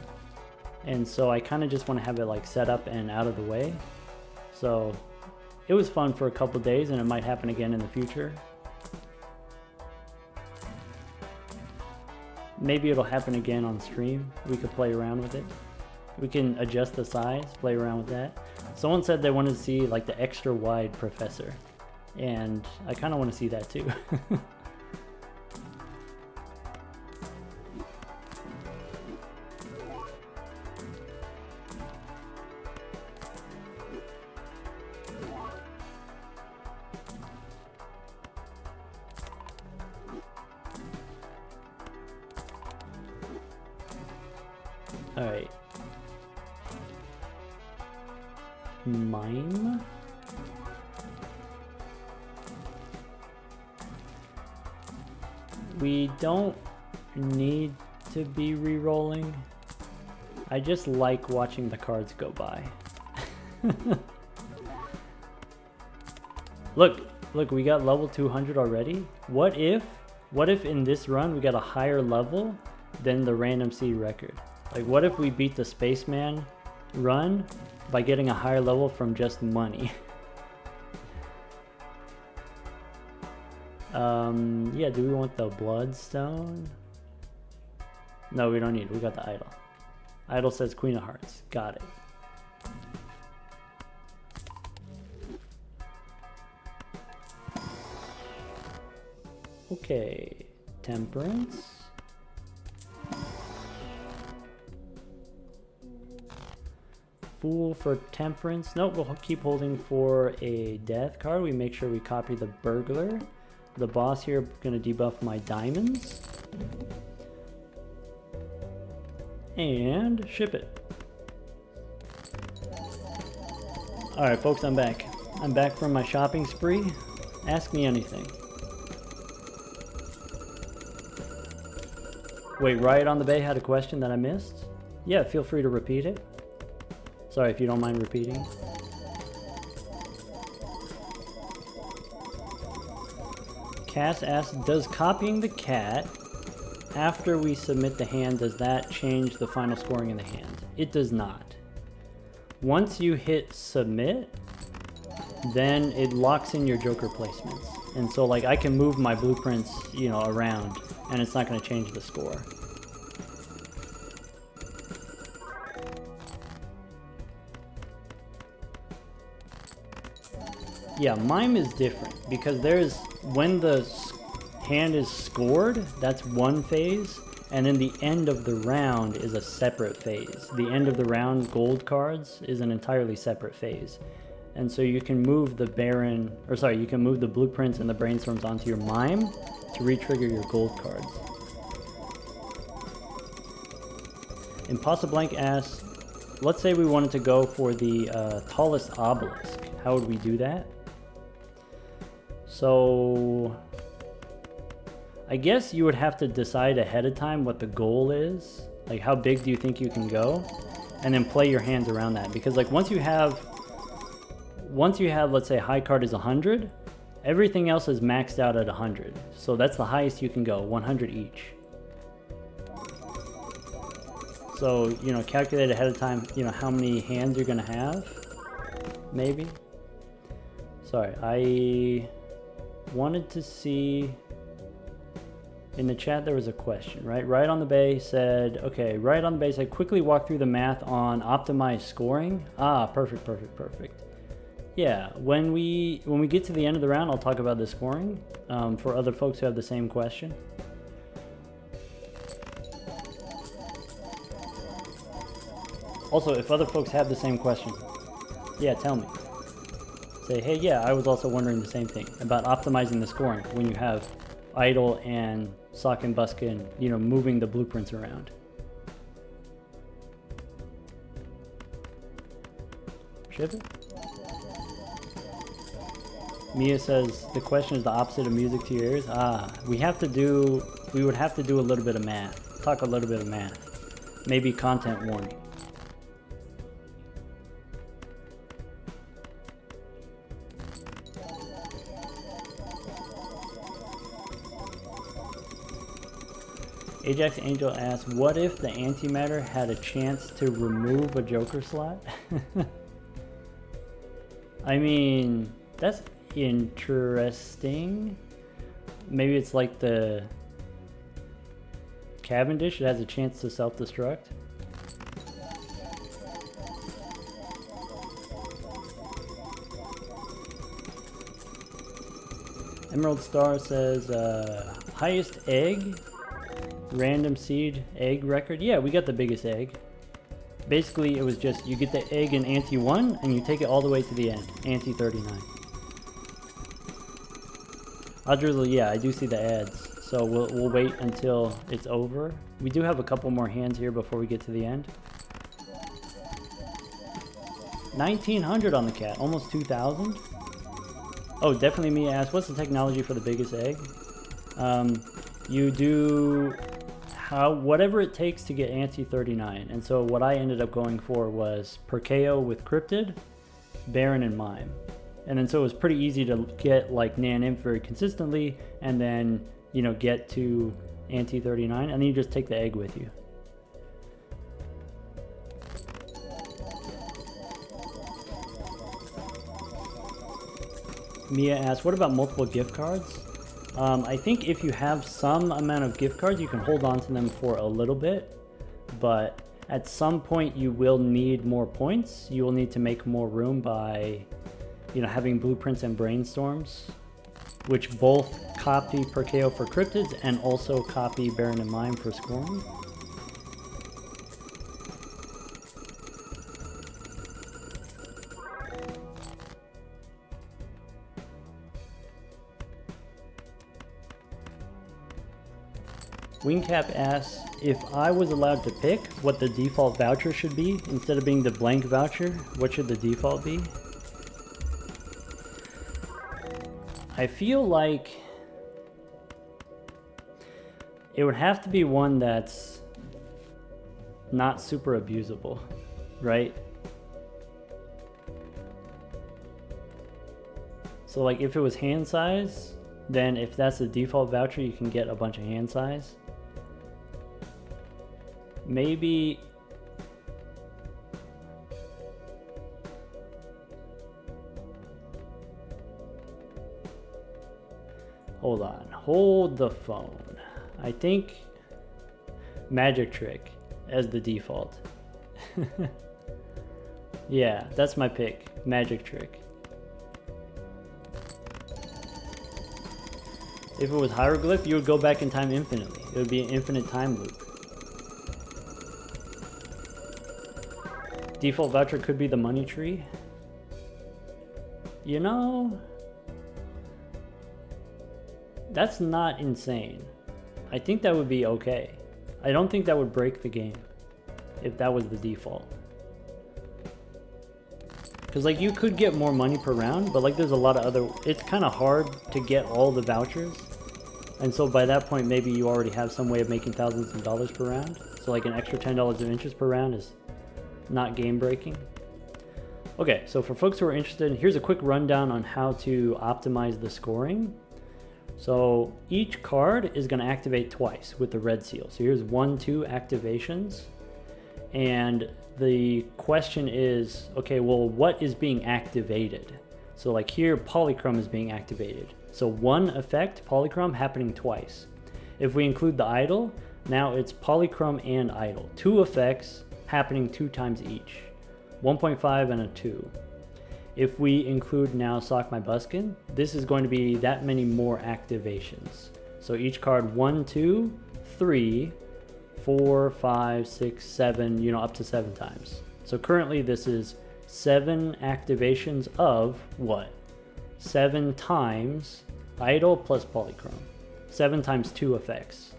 and so I kind of just want to have it like set up and out of the way. So it was fun for a couple days, and it might happen again in the future. Maybe it'll happen again on stream. We could play around with it. We can adjust the size, play around with that. Someone said they wanted to see like the extra wide professor, and I kind of want to see that too. Alright. Mime? We don't need to be re-rolling. I just like watching the cards go by. Look, we got level 200 already. What if in this run we got a higher level than the random seed record? Like, what if we beat the Spaceman run by getting a higher level from just money? Yeah, do we want the Bloodstone? No, we don't need it. We got the idol. Idol says Queen of Hearts. Got it. Okay, Temperance. Fool for Temperance. Nope, we'll keep holding for a death card. We make sure we copy the Burglar. The boss here gonna debuff my diamonds. And ship it. Alright folks, I'm back. I'm back from my shopping spree. Ask me anything. Wait, Riot on the Bay had a question that I missed? Yeah, feel free to repeat it. Sorry if you don't mind repeating. Cass asks, does copying the cat after we submit the hand, does that change the final scoring in the hand? It does not. Once you hit submit, then it locks in your joker placements. And so like I can move my blueprints, you know, around and it's not going to change the score. Yeah, Mime is different because there's, when the hand is scored, that's one phase, and then the end of the round is a separate phase. The end of the round gold cards is an entirely separate phase. And so you can move the Baron, or sorry, you can move the blueprints and the brainstorms onto your Mime to re-trigger your gold cards. Impossible Blank asks, let's say we wanted to go for the tallest obelisk. How would we do that? So I guess you would have to decide ahead of time what the goal is. Like how big do you think you can go? And then play your hands around that. Because like once you have, let's say high card is 100, everything else is maxed out at 100. So that's the highest you can go, 100 each. So, you know, calculate ahead of time, you know, how many hands you're gonna have, maybe. Sorry, I wanted to see, in the chat there was a question, right? Riot on the Bay said, okay, Riot on the Bay said, quickly walk through the math on optimized scoring. Ah, perfect, perfect, perfect. Yeah, when we get to the end of the round, I'll talk about the scoring for other folks who have the same question. Also, if other folks have the same question, yeah, tell me. Say, hey, yeah, I was also wondering the same thing about optimizing the scoring when you have Idol and Sock and Buskin, you know, moving the blueprints around. Ship it? Mia says, the question is the opposite of music to your ears. Ah, we would have to do a little bit of math. Talk a little bit of math. Maybe content warning. Ajax Angel asks, what if the antimatter had a chance to remove a joker slot? I mean, that's interesting. Maybe it's like the Cavendish, it has a chance to self-destruct. Emerald Star says, highest egg? Random seed egg record. Yeah, we got the biggest egg. Basically, it was just you get the egg in ante 1 and you take it all the way to the end, ante 39. Audrey, yeah, I do see the ads. So we'll wait until it's over. We do have a couple more hands here before we get to the end. 1,900 on the cat, almost 2,000. Oh, definitely me asked, what's the technology for the biggest egg? You do whatever it takes to get ante 39. And so what I ended up going for was Perkeo with Cryptid, Baron, and Mime. And then so it was pretty easy to get like Nan Imp very consistently, and then, you know, get to ante 39, and then you just take the egg with you. Mia asked, what about multiple gift cards? I think if you have some amount of gift cards, you can hold on to them for a little bit, but at some point you will need more points. You will need to make more room by, you know, having blueprints and brainstorms, which both copy Perkeo for cryptids and also copy Baron and Mime for scoring. Wingcap asks, if I was allowed to pick what the default voucher should be, instead of being the blank voucher, what should the default be? I feel like it would have to be one that's not super abusable, right? So like if it was hand size, then if that's the default voucher, you can get a bunch of hand size. Maybe hold on, hold the phone. I think Magic Trick as the default. Yeah, that's my pick, Magic Trick. If it was Hieroglyph, you would go back in time infinitely. It would be an infinite time loop. Default voucher could be the money tree. You know, that's not insane. I think that would be okay. I don't think that would break the game if that was the default. Because like you could get more money per round, but like there's a lot of other, it's kind of hard to get all the vouchers. And so by that point, maybe you already have some way of making thousands of dollars per round. So like an extra $10 of interest per round is not game breaking. Okay, so for folks who are interested, here's a quick rundown on how to optimize the scoring. So each card is going to activate twice with the red seal. So here's 1, 2 activations. And the question is, okay, well, what is being activated? So like here, Polychrome is being activated. So one effect, Polychrome, happening twice. If we include the idol, now it's Polychrome and idol. 2 effects happening 2 times each. 1.5 and a 2. If we include now Sock My Buskin, this is going to be that many more activations. So each card 1, 2, 3, 4, 5, 6, 7, you know, up to 7 times. So currently this is 7 activations of what? 7 times idol plus Polychrome. 7 times 2 effects.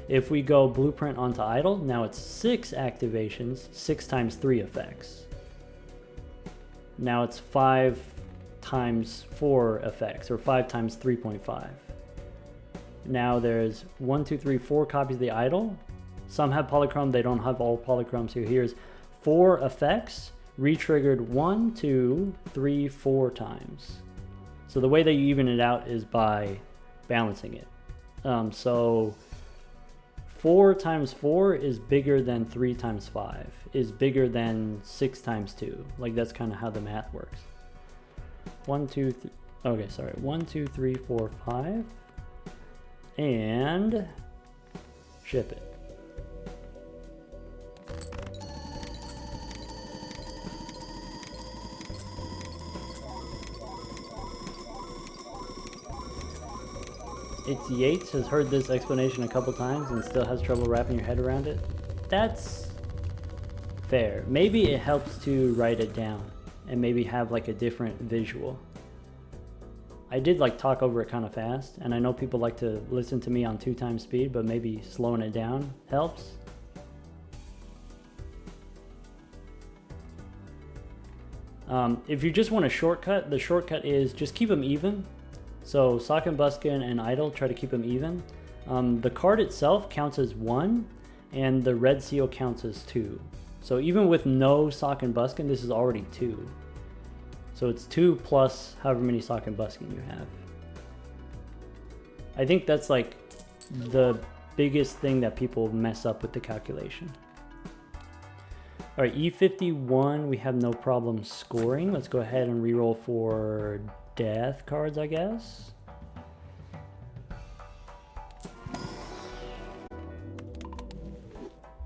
If we go blueprint onto idol, now it's 6 activations, 6 times 3 effects. Now it's 5 times 4 effects, or 5 times 3.5. Now there's 1, 2, 3, 4 copies of the idol. Some have Polychrome, they don't have all Polychrome, so here's 4 effects, re-triggered 1, 2, 3, 4 times. So the way that you even it out is by balancing it. So 4 times 4 is bigger than 3 times 5, is bigger than 6 times 2. Like that's kind of how the math works. 1, 2, 3, okay, sorry. 1, 2, 3, 4, 5. And ship it. It's Yates has heard this explanation a couple times and still has trouble wrapping your head around it. That's fair. Maybe it helps to write it down and maybe have like a different visual. I did like talk over it kind of fast, and I know people like to listen to me on 2x speed, but maybe slowing it down helps. If you just want a shortcut, the shortcut is just keep them even. So Sock and Buskin and Idle, try to keep them even. The card itself counts as 1, and the red seal counts as 2. So even with no Sock and Buskin, this is already 2. So it's 2 plus however many Sock and Buskin you have. I think that's like the biggest thing that people mess up with the calculation. All right, E51, we have no problem scoring. Let's go ahead and reroll for death cards, I guess.